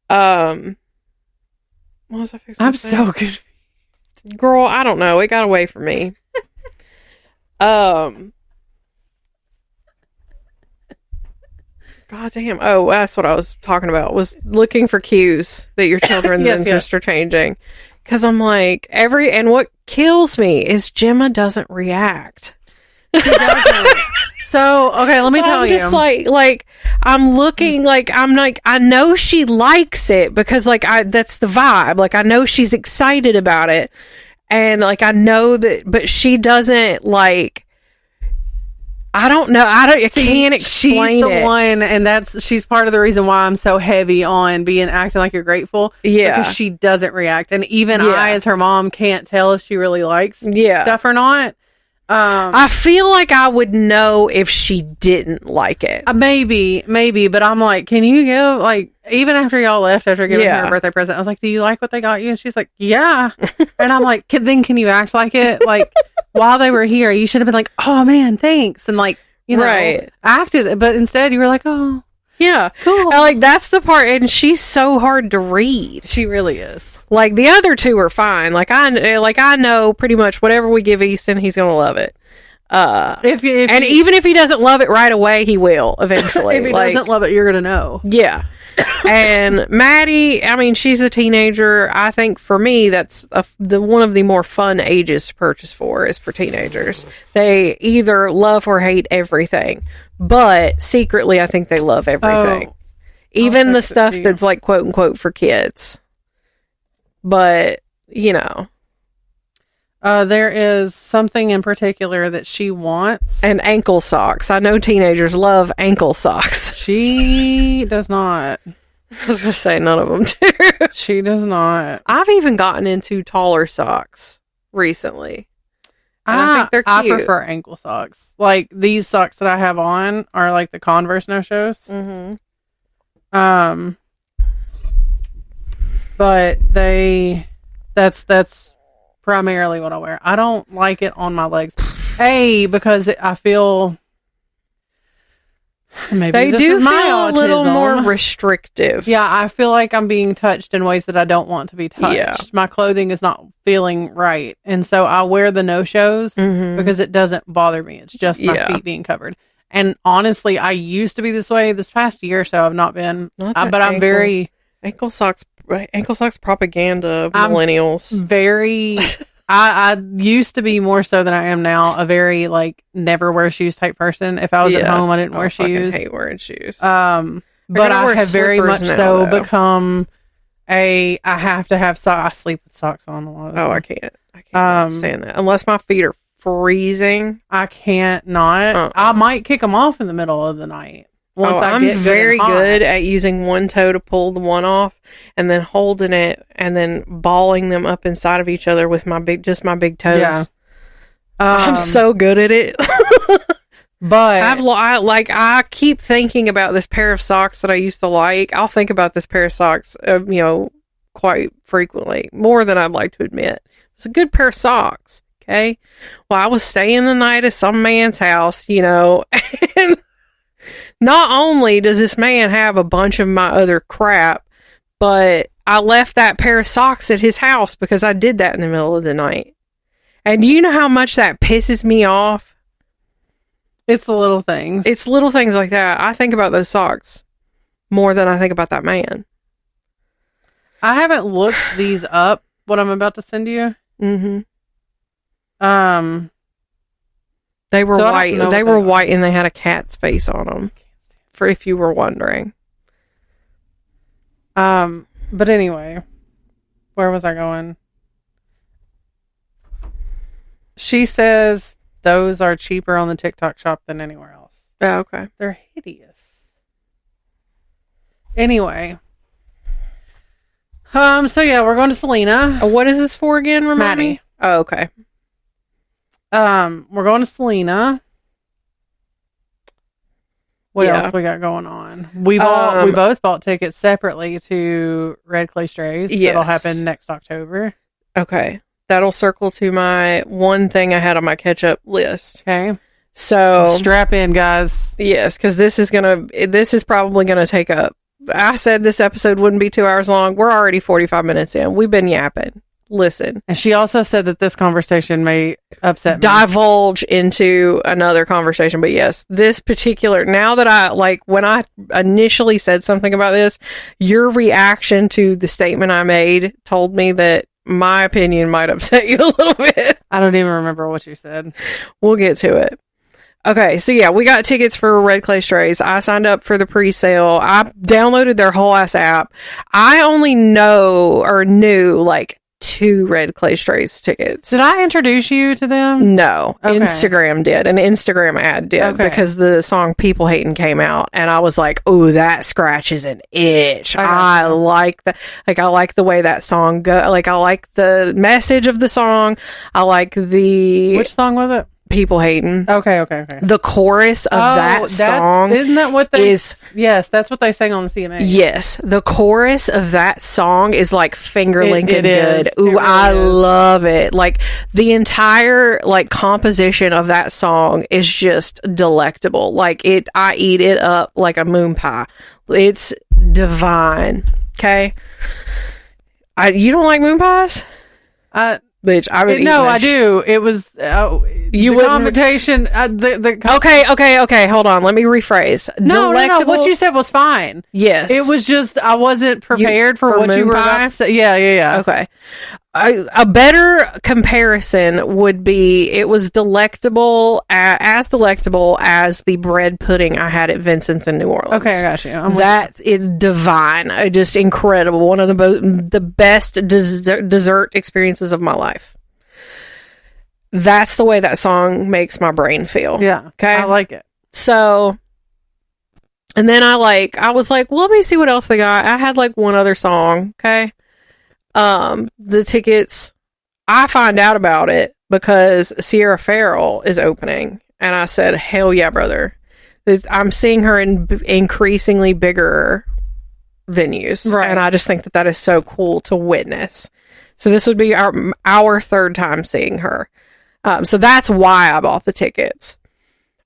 What was I fixing? I'm so confused. Girl, I don't know. It got away from me. God damn. Oh, that's what I was talking about, was looking for cues that your children's interests are changing. Because I'm like, and what kills me is Gemma doesn't react. She doesn't. So, okay, let me tell you. I'm just like, I'm looking, like, I'm like, I know she likes it because, like, that's the vibe. Like, I know she's excited about it. And, like, I know that, but she doesn't, like, I don't know. I can't explain she's the it. one, and she's part of the reason why I'm so heavy on acting like you're grateful. Yeah. Because she doesn't react. And even I, as her mom, can't tell if she really likes stuff or not. I feel like I would know if she didn't like it. Maybe, but I'm like, can you give, like, even after y'all left, after giving her a birthday present, I was like, do you like what they got you? And she's like, yeah. And I'm like, then can you act like it? Like, while they were here, you should have been like, oh man, thanks. And like, you know, acted, but instead you were like, oh. Yeah. Cool. Like, that's the part, and she's so hard to read. She really is. Like, the other two are fine. Like, I know pretty much whatever we give Easton, he's gonna love it. Even if he doesn't love it right away, he will eventually. If he doesn't love it, you're gonna know. Yeah. And Maddie, I mean, she's a teenager. I think for me, that's one of the more fun ages to purchase is for teenagers. They either love or hate everything, but secretly, I think they love everything. Even the stuff that's like quote unquote for kids. But, you know. There is something in particular that she wants. And ankle socks. I know teenagers love ankle socks. She does not. I was going to say none of them do. She does not. I've even gotten into taller socks recently. And I think they're cute. I prefer ankle socks. Like, these socks that I have on are like the Converse no-shows. Mm-hmm. But that's primarily what I wear. I don't like it on my legs. Because I feel maybe they this do is my feel autism. A little more restrictive. Yeah, I feel like I'm being touched in ways that I don't want to be touched. Yeah. My clothing is not feeling right, and so I wear the no-shows because it doesn't bother me. It's just my feet being covered. And honestly, I used to be this way. This past year or so, I've not been. But I'm very ankle socks propaganda of millennials. Very. I used to be more so than I am now. A very like never wear shoes type person. If I was at home, I didn't wear shoes. I hate wearing shoes. But I have very much so become I have to have socks. I sleep with socks on a lot of the time. I can't stand that unless my feet are freezing. I can't not. I might kick them off in the middle of the night. I'm very good at using one toe to pull the one off, and then holding it, and then balling them up inside of each other with my big toes. Yeah, I'm so good at it. But I keep thinking about this pair of socks that I used to like. I'll think about this pair of socks, quite frequently, more than I'd like to admit. It's a good pair of socks. Okay, well, I was staying the night at some man's house, and not only does this man have a bunch of my other crap, but I left that pair of socks at his house because I did that in the middle of the night. And do you know how much that pisses me off? It's the little things. It's little things like that. I think about those socks more than I think about that man. I haven't looked these up, what I'm about to send you. Mm-hmm. They were white. They were white, and they had a cat's face on them. For if you were wondering. But anyway, where was I going? She says those are cheaper on the TikTok shop than anywhere else. Oh, okay. They're hideous. Anyway. So yeah, we're going to Selena. What is this for again? Remind me. Oh, okay. We're going to Selena. What else we got going on? We both bought tickets separately to Red Clay Strays. Yes. That'll happen next October. Okay. That'll circle to my one thing I had on my catch-up list. Okay. So strap in, guys. Yes, because this is probably gonna take up. I said this episode wouldn't be 2 hours long. We're already 45 minutes in. We've been yapping. Listen. And she also said that this conversation may upset me. Divulge into another conversation. But yes, this particular, now that when I initially said something about this, your reaction to the statement I made told me that my opinion might upset you a little bit. I don't even remember what you said. We'll get to it. Okay, so yeah, we got tickets for Red Clay Strays. I signed up for the pre-sale. I downloaded their whole ass app. I only knew like 2 2 Red Clay Strays tickets. Did I introduce you to them? No. Okay. Instagram did. An Instagram ad did because the song People Hatin' came out and I was like, oh, that scratches an itch. I like that. Like, I like the way that song go. Like, I like the message of the song. I like the... Which song was it? People Hatin'. Okay. The chorus of that song isn't that what they is? Yes, that's what they sang on the CMA. Yes, the chorus of that song is like finger licking good. Ooh, really I love it. Like the entire like composition of that song is just delectable. Like I eat it up like a moon pie. It's divine. Okay, you don't like moon pies? Bitch, I would no, I do. It was you the conversation. Okay. Hold on. Let me rephrase. No. What you said was fine. Yes, it was just I wasn't prepared for what you were about to say. Yeah. Okay. A better comparison would be it was delectable, as delectable as the bread pudding I had at Vincent's in New Orleans. Okay, I got you. That is divine. Just incredible. One of the best dessert experiences of my life. That's the way that song makes my brain feel. Yeah. Okay. I like it. So, and then I was like, well, let me see what else they got. I had like one other song. Okay. The tickets, I find out about it because Sierra Farrell is opening. And I said, hell yeah, brother. I'm seeing her in increasingly bigger venues. Right. And I just think that is so cool to witness. So this would be our third time seeing her. So that's why I bought the tickets.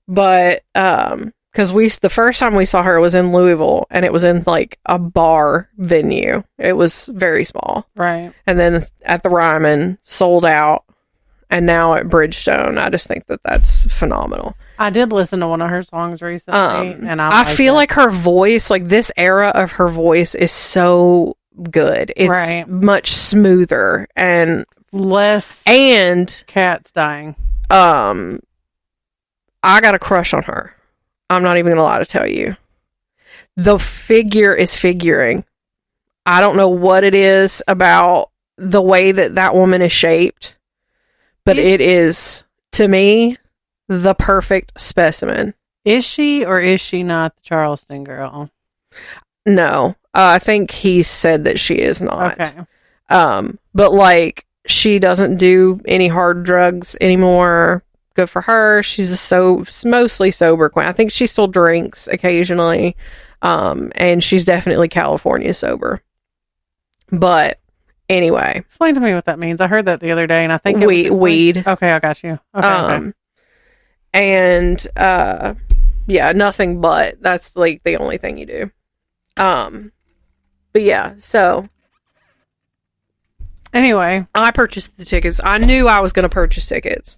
But, because the first time we saw her was in Louisville, and it was in like a bar venue. It was very small, right? And then at the Ryman, sold out, and now at Bridgestone. I just think that that's phenomenal. I did listen to one of her songs recently, and I feel like her voice, like this era of her voice, is so good. It's much smoother and less cats dying. I got a crush on her. I'm not even going to lie to tell you. The figure is figuring. I don't know what it is about the way that woman is shaped, but it is, to me, the perfect specimen. Is she or is she not the Charleston girl? No. I think he said that she is not. Okay. But like, she doesn't do any hard drugs anymore. Good for her. She's mostly sober queen. I think she still drinks occasionally. And she's definitely California sober. But anyway. Explain to me what that means. I heard that the other day and I think weed. Okay, I got you. Okay. And yeah, nothing but. That's like the only thing you do. But yeah, so anyway, I purchased the tickets. I knew I was going to purchase tickets.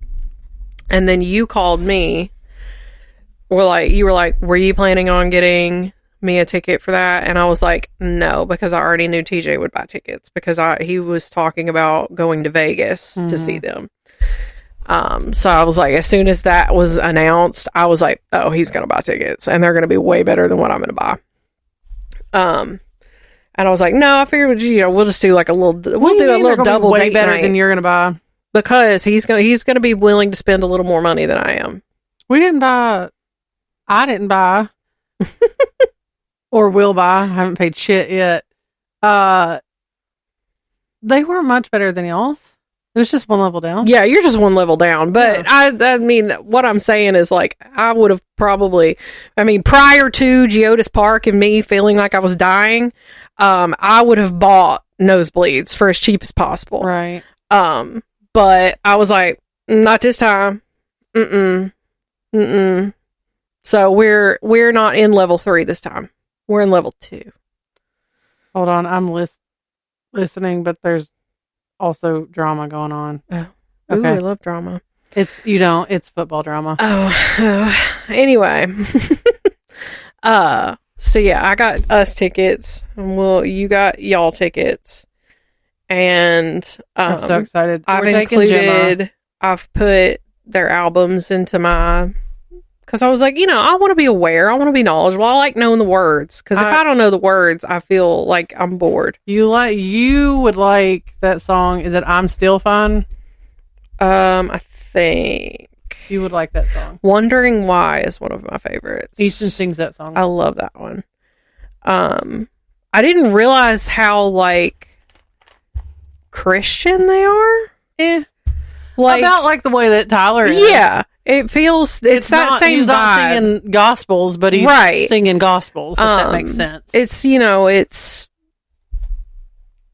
And then you called me. You were like, were you planning on getting me a ticket for that? And I was like, no, because I already knew TJ would buy tickets because he was talking about going to Vegas to see them. So I was like, as soon as that was announced, I was like, oh, he's going to buy tickets and they're going to be way better than what I'm going to buy. And I was like, no, I figured, we'll just do like a little double way date better night. Than you're going to buy. Because he's gonna be willing to spend a little more money than I am. I didn't buy. Or will buy. I haven't paid shit yet. They weren't much better than y'all's. It was just one level down. Yeah, you're just one level down. But yeah. I mean, what I'm saying is like, I would have probably, prior to Geodis Park and me feeling like I was dying, I would have bought nosebleeds for as cheap as possible. Right. But I was like, not this time. So we're not in level 3 this time. We're in level 2. Hold on, I'm listening, but there's also drama going on. Oh. Okay. Ooh, I love drama. It's football drama. Oh. Anyway. So yeah, I got us tickets. And you got y'all tickets. And I'm so excited. I've put their albums into my Because I was like, I want to be aware. I want to be knowledgeable. I like knowing the words. Because if I don't know the words, I feel like I'm bored. You would like that song. Is it I'm Still Fine? I think you would like that song. Wondering Why is one of my favorites. Easton sings that song. I love that one. I didn't realize how like Christian they are. About the way that Tyler is. Yeah. It feels it's that same he's vibe. Not singing gospels, but he's singing gospels. If that makes sense. It's it's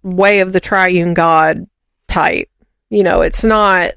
way of the triune God type. It's not.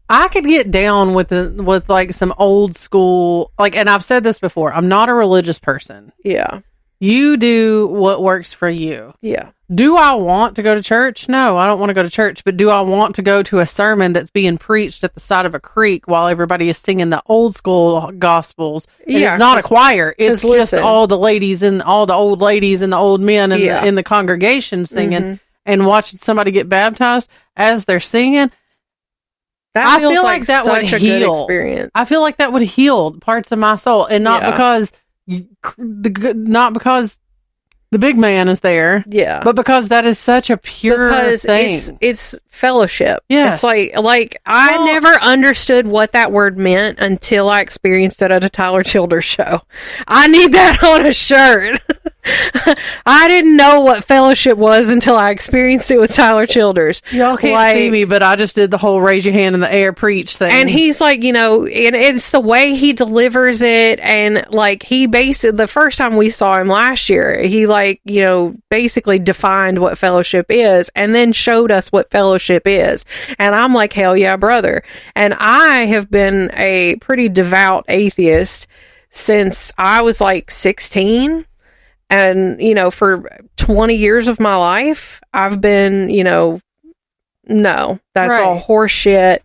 I could get down with like some old school and I've said this before. I'm not a religious person. Yeah. You do what works for you. Yeah. Do I want to go to church? No, I don't want to go to church. But do I want to go to a sermon that's being preached at the side of a creek while everybody is singing the old school gospels? Yeah, it's not a choir. It's just all the ladies and all the old ladies and the old men in the congregation singing and watching somebody get baptized as they're singing. I feel like that would heal. Good experience. I feel like that would heal parts of my soul, and not because the big man is there, but because that is such a pure thing. It's fellowship. Yes. It's like I never understood what that word meant until I experienced it at a Tyler Childers show. I need that on a shirt. I didn't know what fellowship was until I experienced it with Tyler Childers. Y'all can't see me, but I just did the whole raise your hand in the air preach thing. And he's like, and it's the way he delivers it. And he basically, the first time we saw him last year, he basically defined what fellowship is and then showed us what fellowship is. And I'm like, hell yeah, brother. And I have been a pretty devout atheist since I was 16. And, for 20 years of my life, I've been, no, that's all horse shit.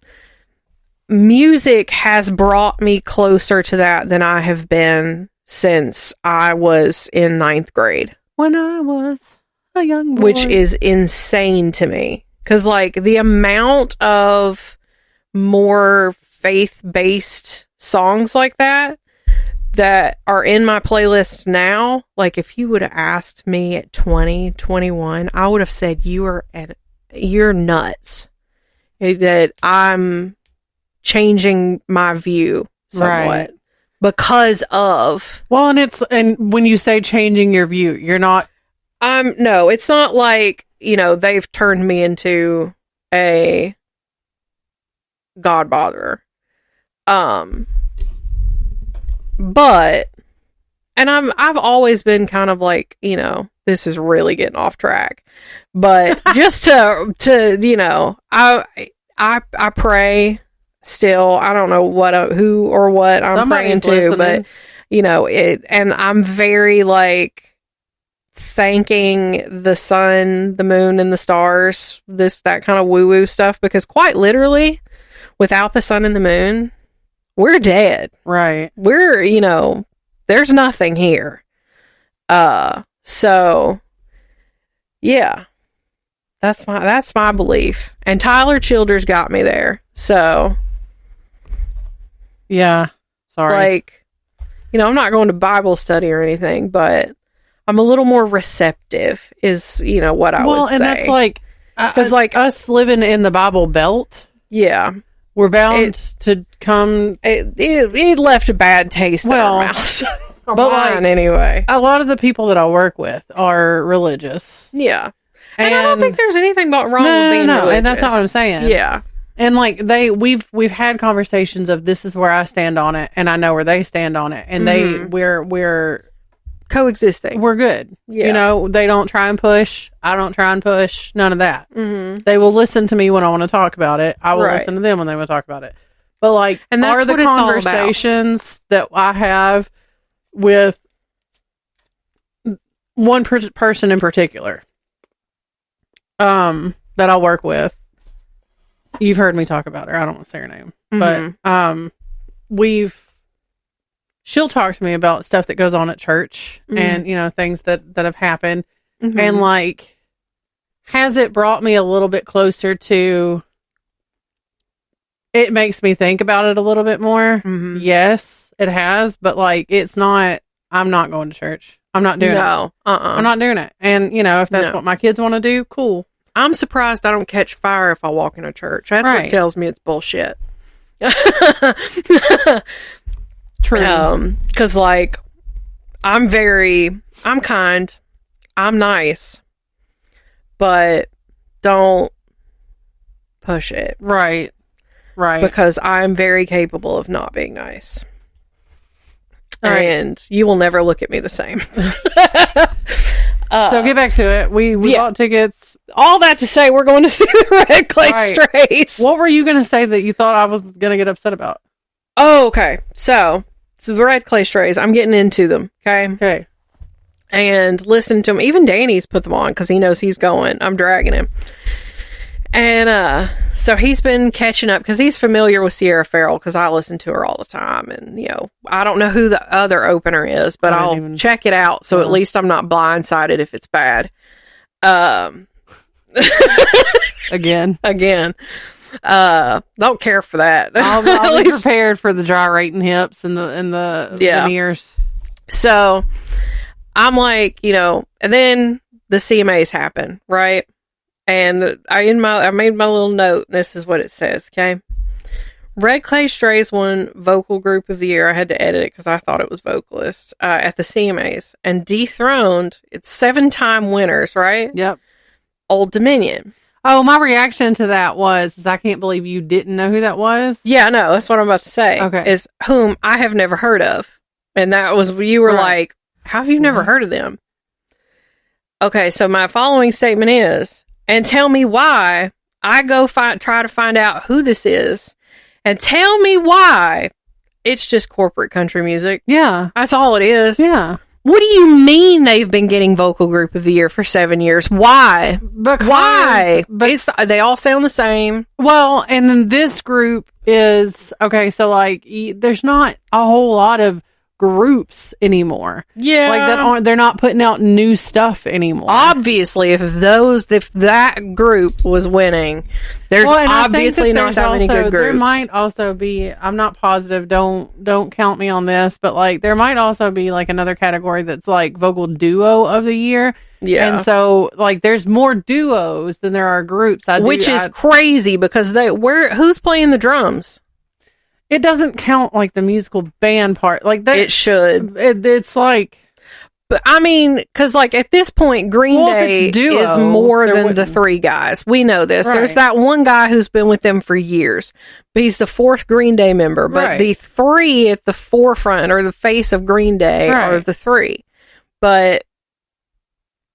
Music has brought me closer to that than I have been since I was in 9th grade. When I was a young boy. Which is insane to me. Because, the amount of more faith-based songs like that are in my playlist now, if you would have asked me at 20, 21, I would have said you're nuts. That I'm changing my view somewhat because of. Well, and when you say changing your view, you're not. No, it's not they've turned me into a God botherer. But, and I've always been kind of this is really getting off track, but just to I pray still. I don't know who or what I'm praying to, listening. But and I'm very thanking the sun, the moon, and the stars, that kind of woo-woo stuff, because quite literally, without the sun and the moon, we're dead. Right. We're, there's nothing here. So yeah, that's my belief. And Tyler Childers got me there. So yeah, sorry. I'm not going to Bible study or anything, but I'm a little more receptive is, what I would say. Well, and that's because us living in the Bible Belt. Yeah. We're bound to come. It left a bad taste in our mouths. But anyway, a lot of the people that I work with are religious. Yeah, and I don't think there's anything wrong with being religious. And that's not what I'm saying. Yeah, and we've had conversations of this is where I stand on it, and I know where they stand on it, and we're coexisting. We're good. Yeah. They don't try and push. I don't try and push. None of that. Mm-hmm. They will listen to me when I want to talk about it. I will listen to them when they want to talk about it. But and that's the conversations that I have with one person in particular that I work with. You've heard me talk about her. I don't want to say her name. Mm-hmm. But she'll talk to me about stuff that goes on at church and, things that have happened. Mm-hmm. And has it brought me a little bit closer to, it makes me think about it a little bit more. Mm-hmm. Yes. It has, but like, it's not, I'm not going to church. I'm not doing it. I'm not doing it. And, you know, if that's what my kids want to do, cool. I'm surprised I don't catch fire if I walk in a church. That's what tells me it's bullshit. True. Because, like, I'm kind, I'm nice, but don't push it. Right. Because I'm very capable of not being nice. Right. And you will never look at me the same. So get back to it. We bought tickets. All that to say, we're going to see the Red Clay Strays. What were you going to say that you thought I was going to get upset about? Oh, okay. So the Red Clay Strays, I'm getting into them. Okay. And listen to them. Even Danny's put them on because he knows he's going. I'm dragging him. And so he's been catching up because he's familiar with Sierra Farrell because I listen to her all the time. And, you know, I don't know who the other opener is, but I'll check it out. So at least I'm not blindsided if it's bad. Again. Don't care for that. I'll be prepared for the gyrating hips and the veneers. So I'm like, you know, and then the CMAs happen, right? And I made my little note, and this is what it says, okay? Red Clay Strays won Vocal Group of the Year. I had to edit it because I thought it was vocalist at the CMAs. And dethroned, it's 7-time winners, right? Yep. Old Dominion. Oh, my reaction to that was I can't believe you didn't know who that was. Yeah, no, that's what I'm about to say. Okay. Is whom I have never heard of. And that was, you were like, how have you never heard of them? Okay, so my following statement is, and tell me why I go try to find out who this is, and tell me why it's just corporate country music. Yeah. That's all it is. Yeah. What do you mean they've been getting Vocal Group of the Year for 7 years? Why? Why? They all sound the same. Well, and then this group is, okay, so like, there's not a whole lot of groups anymore. Yeah. Like they're not putting out new stuff anymore. Obviously, if that group was winning, there's obviously not that many good groups. There might also be, I'm not positive, don't count me on this, but like there might also be like another category that's like Vocal Duo of the Year. Yeah. And so like there's more duos than there are groups. Which is crazy because who's playing the drums? It doesn't count like the musical band part. Like that, it should. It's like, but I mean, because like at this point, Green Day is more than the 3 guys. We know this. Right. There's that one guy who's been with them for years, but he's the 4th Green Day member. But the 3 at the forefront or the face of Green Day are the 3. But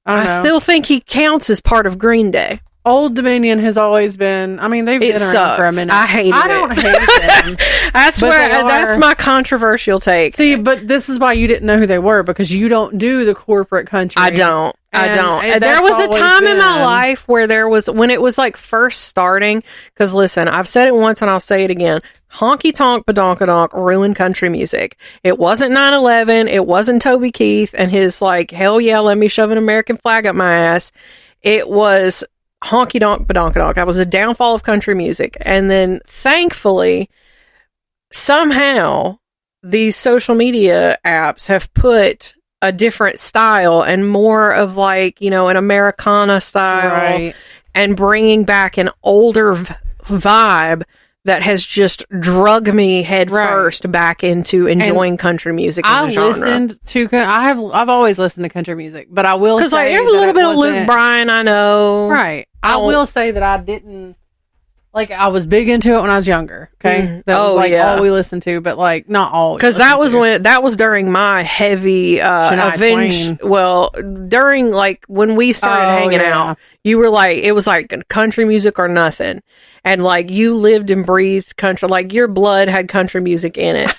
I still think he counts as part of Green Day. Old Dominion has always been, I mean, they've been around for a minute. I hate it. I don't hate them. That's my controversial take. See, but this is why you didn't know who they were, because you don't do the corporate country. I don't. And there was a time in my life where when it was like first starting, because listen, I've said it once and I'll say it again. Honky Tonk Badonkadonk ruined country music. It wasn't 9/11. It wasn't Toby Keith and his like, hell yeah, let me shove an American flag up my ass. It was Honky Donk Badonkadonk. That was the downfall of country music. And then thankfully, somehow these social media apps have put a different style and more of like, you know, an Americana style and bringing back an older vibe that has just drug me head first back into enjoying country music as a genre. I've always listened to country music, but I will say because like there's a little bit of Luke Bryan, I know. Right. I will say that I didn't like. I was big into it when I was younger. Okay, that was like all we listened to, but like not all. Because that was during my heavy Avenged. Twain. Well, during like when we started hanging out, you were like, it was like country music or nothing. And, like, you lived and breathed country. Like, your blood had country music in it.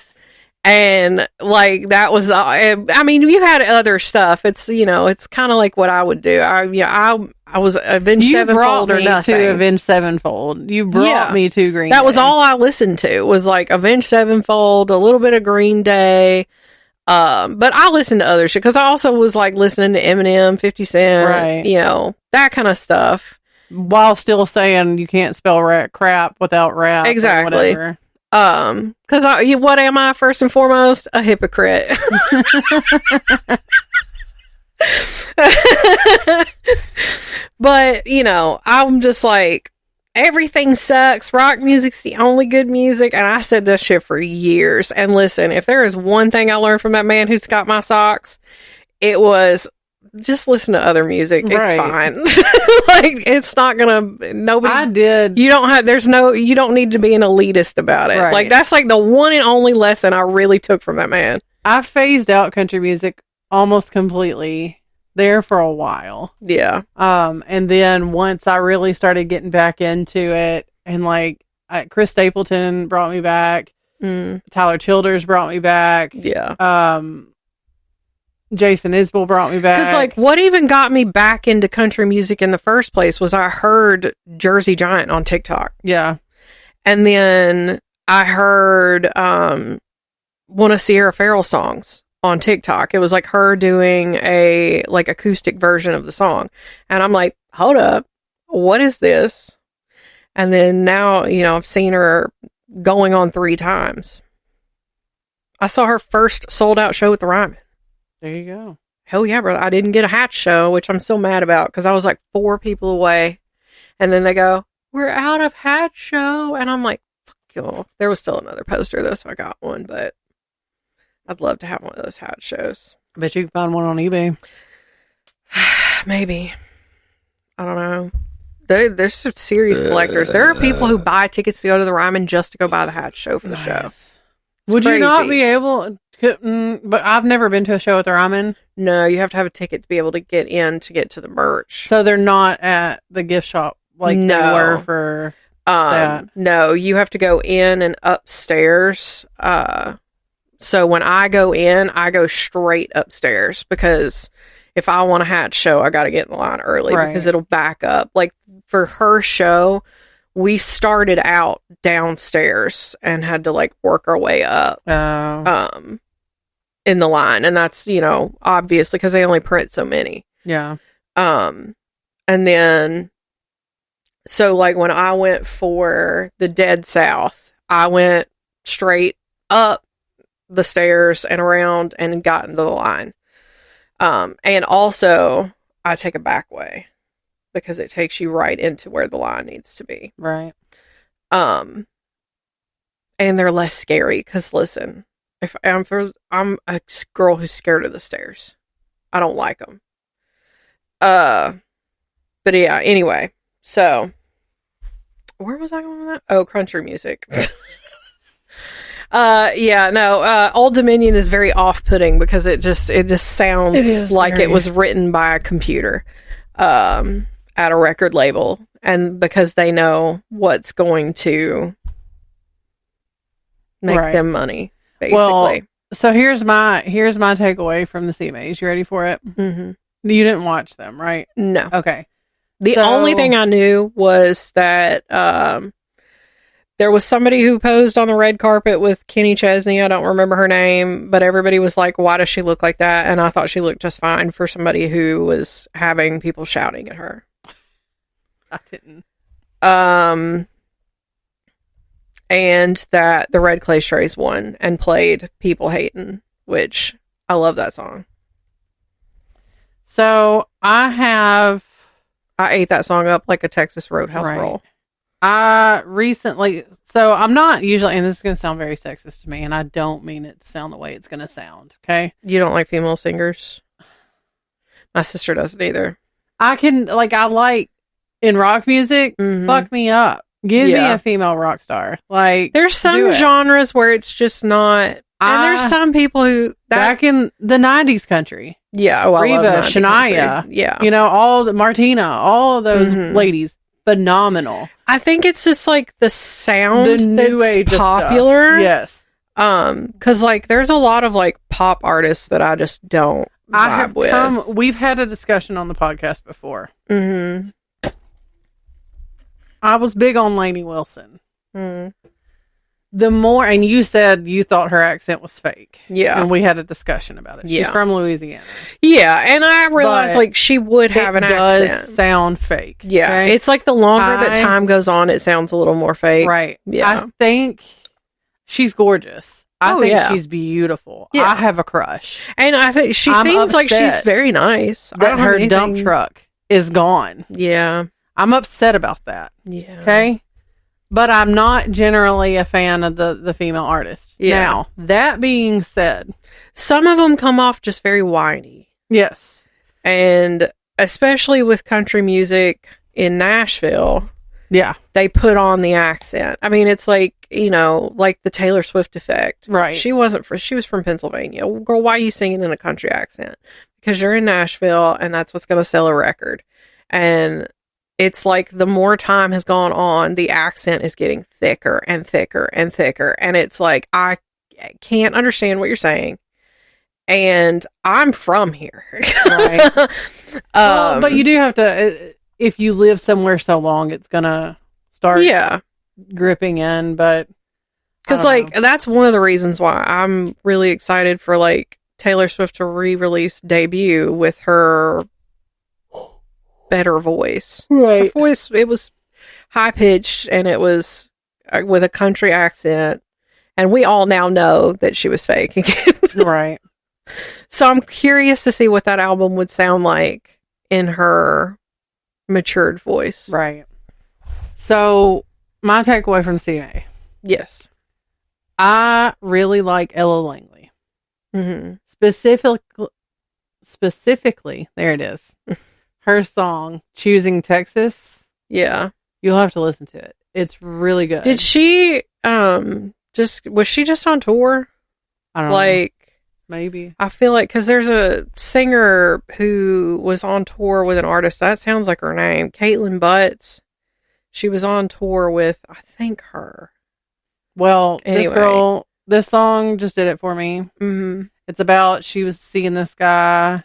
And, like, that was... I mean, you had other stuff. It's, you know, it's kind of like what I would do. I was Avenged Sevenfold or nothing. You brought me to Avenged Sevenfold. You brought me to Green Day. That was all I listened to. Was, like, Avenged Sevenfold, a little bit of Green Day. But I listened to other shit. Because I also was, like, listening to Eminem, 50 Cent. You know, that kind of stuff. While still saying you can't spell crap without rap. Exactly. Because what am I first and foremost? A hypocrite. But, I'm just like, everything sucks. Rock music's the only good music. And I said this shit for years. And listen, if there is one thing I learned from that man who's got my socks, it was just listen to other music. It's fine. Like, it's not gonna, nobody. I did. You don't need to be an elitist about it. Right. Like, that's like the one and only lesson I really took from that man. I phased out country music almost completely there for a while. Yeah. And then once I really started getting back into it, and like Chris Stapleton brought me back. Tyler Childers brought me back. Yeah. Jason Isbell brought me back. Because, like, what even got me back into country music in the first place was I heard Jersey Giant on TikTok. Yeah. And then I heard one of Sierra Farrell's songs on TikTok. It was, like, her doing a, like, acoustic version of the song. And I'm like, hold up. What is this? And then now, I've seen her going on 3 times. I saw her first sold-out show at the Ryman. There you go. Hell yeah, brother. I didn't get a hatch show, which I'm still mad about because I was like 4 people away. And then they go, we're out of hatch show. And I'm like, fuck y'all. There was still another poster though, so I got one, but I'd love to have one of those hatch shows. I bet you can find one on eBay. Maybe. I don't know. There's some serious collectors. There are people who buy tickets to go to the Ryman just to go buy the hatch show for the show. It's Would crazy. You not be able... But I've never been to a show at the Ryman. No, you have to have a ticket to be able to get in to get to the merch. So they're not at the gift shop like they were for that. No, you have to go in and upstairs. So when I go in, I go straight upstairs because if I want a hat show, I got to get in the line early because it'll back up. Like for her show, we started out downstairs and had to like work our way up. In the line, and that's obviously because they only print so many. Yeah. And then so like when I went for the Dead South, I went straight up the stairs and around and got into the line. And also I take a back way because it takes you right into where the line needs to be. Right. And they're less scary because listen, if I'm a girl who's scared of the stairs. I don't like them. But yeah, anyway. So, where was I going with that? Oh, country music. Yeah, no, Old Dominion is very off-putting because it just sounds like it was written by a computer at a record label, and because they know what's going to make them money. Basically. Well, so here's my takeaway from the CMAs. You ready for it? Mm-hmm. You didn't watch them, right? No. Okay. The only thing I knew was that there was somebody who posed on the red carpet with Kenny Chesney. I don't remember her name, but everybody was like, why does she look like that? And I thought she looked just fine for somebody who was having people shouting at her. I didn't. And that the Red Clay Strays won and played People Hatin', which I love that song. So I ate that song up like a Texas Roadhouse roll. I recently, so I'm not usually, and this is going to sound very sexist to me, and I don't mean it to sound the way it's going to sound, okay? You don't like female singers? My sister doesn't either. I like in rock music, fuck me up. Give me a female rock star. Like, there's some genres where it's just not. And there's some people who back in the 90s country. Yeah, oh, Reba, Shania, yeah, all the Martina, all of those ladies, phenomenal. I think it's just like the sound the new that's age popular. Yes, because like there's a lot of like pop artists that I just don't vibe with. We've had a discussion on the podcast before. Mm-hmm. I was big on Lainey Wilson. The more, and you said you thought her accent was fake. Yeah. And we had a discussion about it. She's from Louisiana. Yeah, and I realized like she would have an accent. It does sound fake. Yeah. Okay? It's like the longer that time goes on, it sounds a little more fake. Right. Yeah. I think she's gorgeous. I Oh, think yeah. she's beautiful. Yeah. I have a crush. And I think she I'm seems like she's upset very nice. I That don't have her dump anything- truck is gone. Yeah. I'm upset about that. Yeah. Okay. But I'm not generally a fan of the female artist. Yeah. Now, that being said, Some of them come off just very whiny. yes. And especially with country music in Nashville, Yeah. they put on the accent. I mean, it's like, like the Taylor Swift effect. Right. She was from Pennsylvania. Well, girl, why are you singing in a country accent? Because you're in Nashville and that's what's going to sell a record. And it's like the more time has gone on, the accent is getting thicker and thicker and thicker. And it's like, I can't understand what you're saying. And I'm from here. Right. But you do have to, if you live somewhere so long, it's going to start yeah. gripping in. But Because, that's one of the reasons why I'm really excited for, Taylor Swift to re-release Debut with her better voice. Right. Her voice, it was high-pitched, and it was with a country accent, and we all now know that she was faking it. Right. So I'm curious to see what that album would sound like in her matured voice. Right. So, my takeaway from CMA. Yes. I really like Ella Langley. Mm-hmm. Specifically, there it is. Her song, Choosing Texas. Yeah. You'll have to listen to it. It's really good. Did she, was she just on tour? I don't know. Maybe. I feel like, because there's a singer who was on tour with an artist. That sounds like her name. Caitlin Butts. She was on tour with, I think, her. Well, Anyway. this song just did it for me. Mm-hmm. It's about, she was seeing this guy,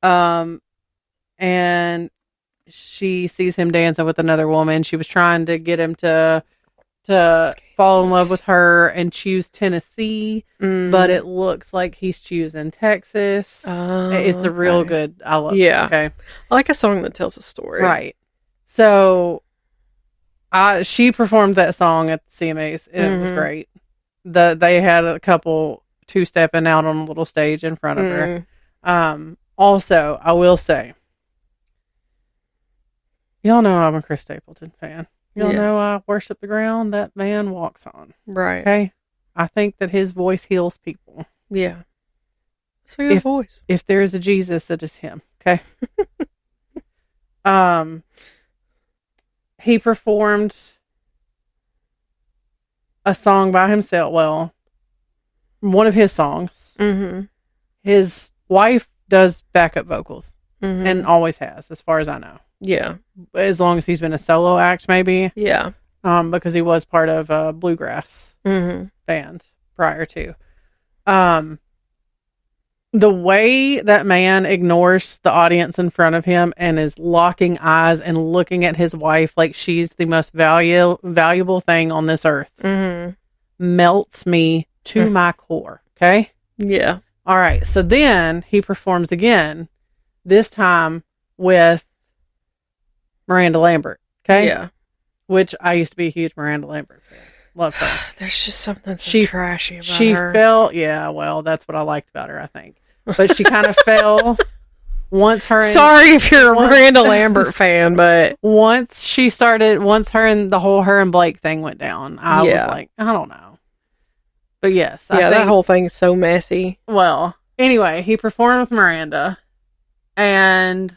and she sees him dancing with another woman. She was trying to get him to fall in love with her and choose Tennessee, but it looks like he's choosing Texas. It's a real good, I love it. Okay. I like a song that tells a story. Right. So, she performed that song at the CMAs, and it was great. They had a couple two-stepping out on a little stage in front of her. Also, I will say, y'all know I'm a Chris Stapleton fan. Y'all know I worship the ground that man walks on. Right. Okay? I think that his voice heals people. Yeah. So your voice. If there is a Jesus, it is him. Okay? He performed a song by himself. Well, one of his songs. Mm-hmm. His wife does backup vocals. Mm-hmm. And always has, as far as I know. Yeah. As long as he's been a solo act, maybe. Yeah. Because he was part of a bluegrass band prior to. The way that man ignores the audience in front of him and is locking eyes and looking at his wife like she's the most valuable thing on this earth melts me to my core. Okay? Yeah. All right. So then he performs again, this time with Miranda Lambert. Okay? Yeah. Which I used to be a huge Miranda Lambert fan. Love her. There's just something so trashy about her. She fell. Yeah, well, that's what I liked about her, I think. But she kind of fell once her and... Sorry if you're a Miranda Lambert fan, but... Once her and Blake thing went down, I was like, I don't know. But yes. I think, that whole thing's so messy. Well, anyway, he performed with Miranda, and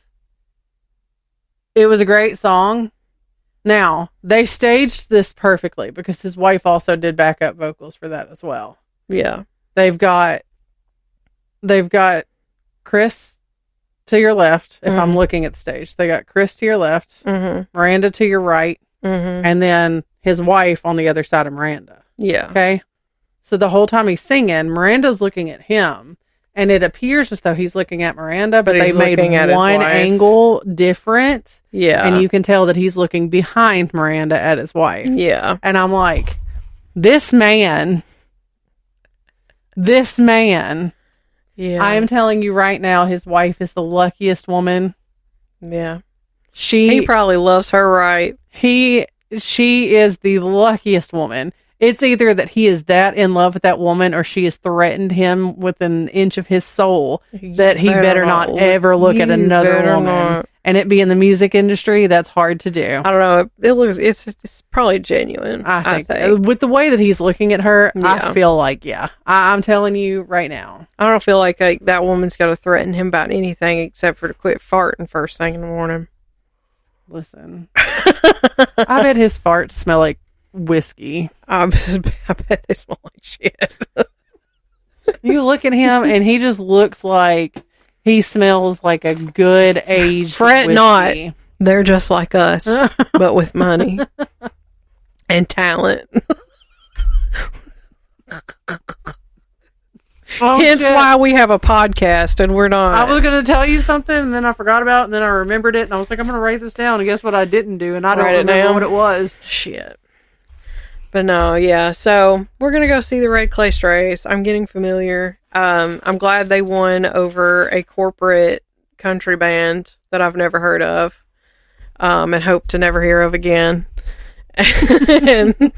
it was a great song. Now, they staged this perfectly because his wife also did backup vocals for that as well. Yeah. They've got Chris to your left, if I'm looking at the stage. They got Chris to your left, Miranda to your right, and then his wife on the other side of Miranda. Yeah. Okay? So the whole time he's singing, Miranda's looking at him, and it appears as though he's looking at Miranda, but they made one angle different. Yeah. And you can tell that he's looking behind Miranda at his wife. Yeah. And I'm like, this man, yeah. I am telling you right now, his wife is the luckiest woman. Yeah. He probably loves her right. She is the luckiest woman. It's either that he is that in love with that woman, or she has threatened him with an inch of his soul that he better not ever look at another woman. And it be in the music industry, that's hard to do. I don't know. It's probably genuine. I think. With the way that he's looking at her, I feel like, I'm telling you right now. I don't feel like that woman's got to threaten him about anything except for to quit farting first thing in the morning. Listen. I bet his farts smell like whiskey. I bet they smell like shit. You look at him and he just looks like he smells like a good aged Fret whiskey. not. They're just like us, but with money and talent. Hence why we have a podcast and we're not. I was going to tell you something and then I forgot about it and then I remembered it and I was like, I'm going to write this down. And guess what I didn't do? And I don't remember what it was. Shit. But no, yeah. So we're going to go see the Red Clay Strays. I'm getting familiar. I'm glad they won over a corporate country band that I've never heard of. And hope to never hear of again. And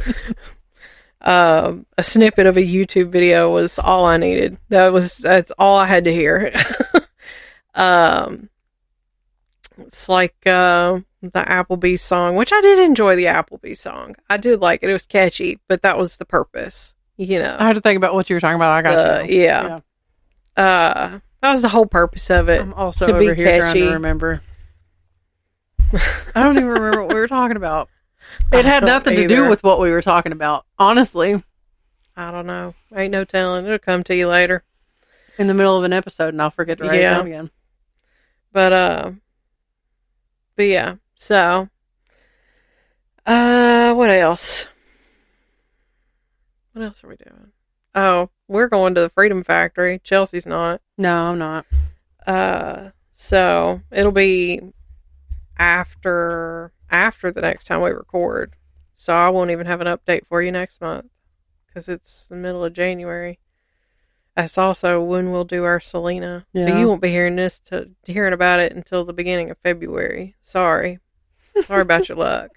a snippet of a YouTube video was all I needed. That's all I had to hear. It's like the Applebee's song, which I did enjoy the Applebee's song. I did like it. It was catchy, but that was the purpose, you know. I had to think about what you were talking about. I got you. Yeah. That was the whole purpose of it. I'm also to over here trying to remember. I don't even remember what we were talking about. It had nothing to do with what we were talking about, honestly. I don't know. Ain't no telling. It'll come to you later. In the middle of an episode, and I'll forget to write it down again. But yeah. So, what else? What else are we doing? Oh, we're going to the Freedom Factory. Chelsea's not. No, I'm not. So it'll be after the next time we record. So I won't even have an update for you next month because it's the middle of January. That's also when we'll do our Selena. Yeah. So you won't be hearing about it until the beginning of February. Sorry about your luck.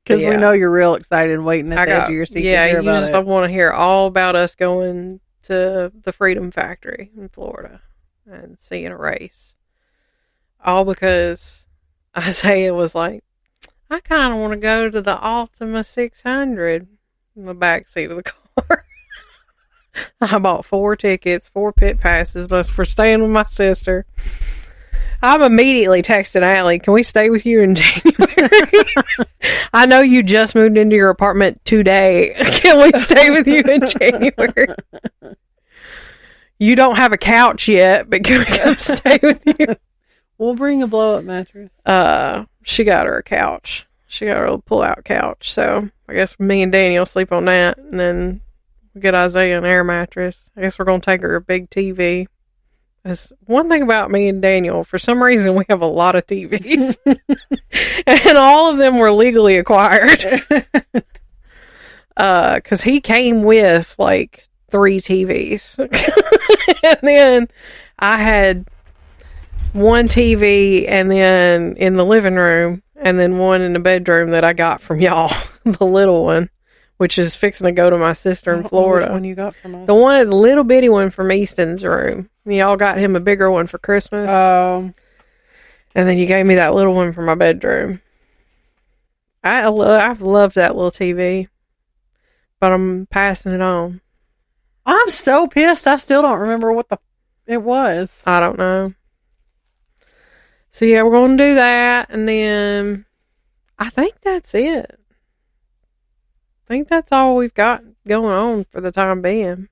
Because we know you're real excited and waiting at the edge of your seat to hear about it. I want to hear all about us going to the Freedom Factory in Florida and seeing a race. All because Isaiah was like, I kind of want to go to the Altima 600 in the back seat of the car. I bought 4 tickets, 4 pit passes, but for staying with my sister. I'm immediately texting Allie, can we stay with you in January? I know you just moved into your apartment today. Can we stay with you in January? You don't have a couch yet, but can we come stay with you? We'll bring a blow-up mattress. She got her a couch. She got her a pull-out couch. So I guess me and Danny will sleep on that, and then we'll get Isaiah an air mattress. I guess we're going to take her a big TV. That's one thing about me and Daniel. For some reason, we have a lot of TVs. And all of them were legally acquired. Because he came with, like, 3 TVs. And then I had 1 TV, and then in the living room, and then 1 in the bedroom that I got from y'all. The little one, which is fixing to go to my sister in Florida. Which one you got from us? The little bitty one from Easton's room. Y'all got him a bigger one for Christmas. And then you gave me that little one for my bedroom. I've loved that little TV, but I'm passing it on. I'm so pissed. I still don't remember what it was. I don't know. So yeah, we're going to do that, and then I think that's it. I think that's all we've got going on for the time being.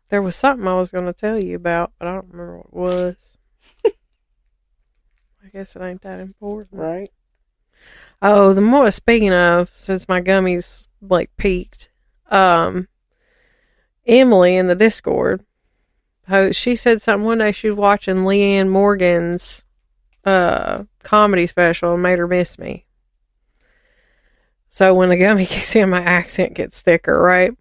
There was something I was going to tell you about, but I don't remember what it was. I guess it ain't that important. Right. Oh, speaking of, since my gummies, like, peaked, Emily in the Discord, she said something one day she was watching Leanne Morgan's comedy special and made her miss me. So when the gummy kicks in, my accent gets thicker, right?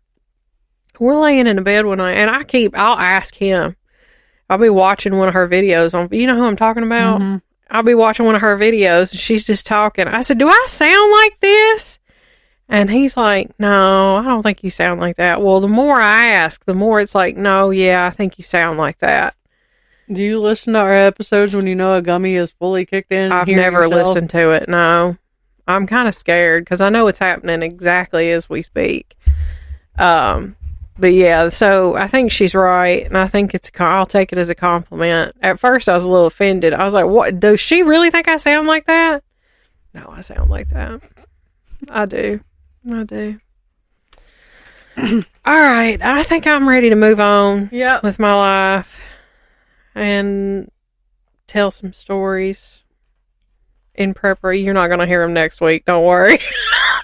We're laying in the bed one night, and I'll ask him. I'll be watching one of her videos you know who I'm talking about? Mm-hmm. I'll be watching one of her videos, and she's just talking. I said, do I sound like this? And he's like, no, I don't think you sound like that. Well, the more I ask, the more it's like, no, yeah, I think you sound like that. Do you listen to our episodes when you know a gummy is fully kicked in? I've never listened to it, no. I'm kind of scared because I know it's happening exactly as we speak. But yeah, so I think she's right, and I think I'll take it as a compliment. At first, I was a little offended. I was like, what? Does she really think I sound like that? No, I sound like that. I do. All right, I think I'm ready to move on with my life and tell some stories in preparation. You're not going to hear them next week. Don't worry.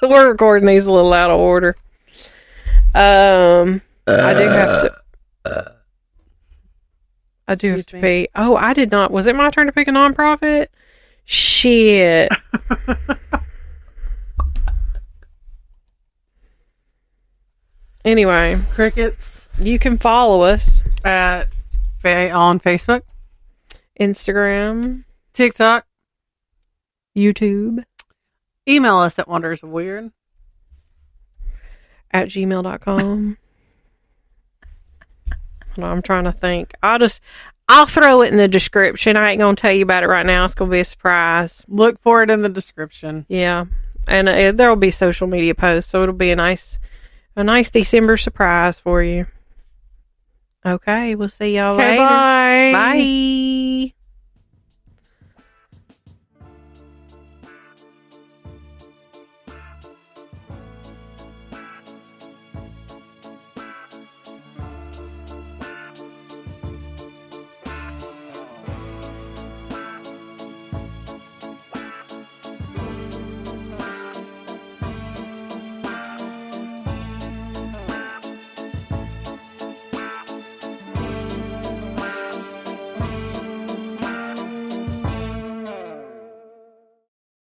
We're recording these a little out of order. I do have to pee. Oh, I did not. Was it my turn to pick a nonprofit? Shit. Anyway, crickets. You can follow us on Facebook, Instagram, TikTok, YouTube. Email us at wondersofweird @gmail.com. I'm trying to think. I'll throw it in the description. I ain't gonna tell you about it right now. It's gonna be a surprise. Look for it in the description. Yeah, and there'll be social media posts, so it'll be a nice December surprise for you. Okay, we'll see y'all later. Bye. Bye.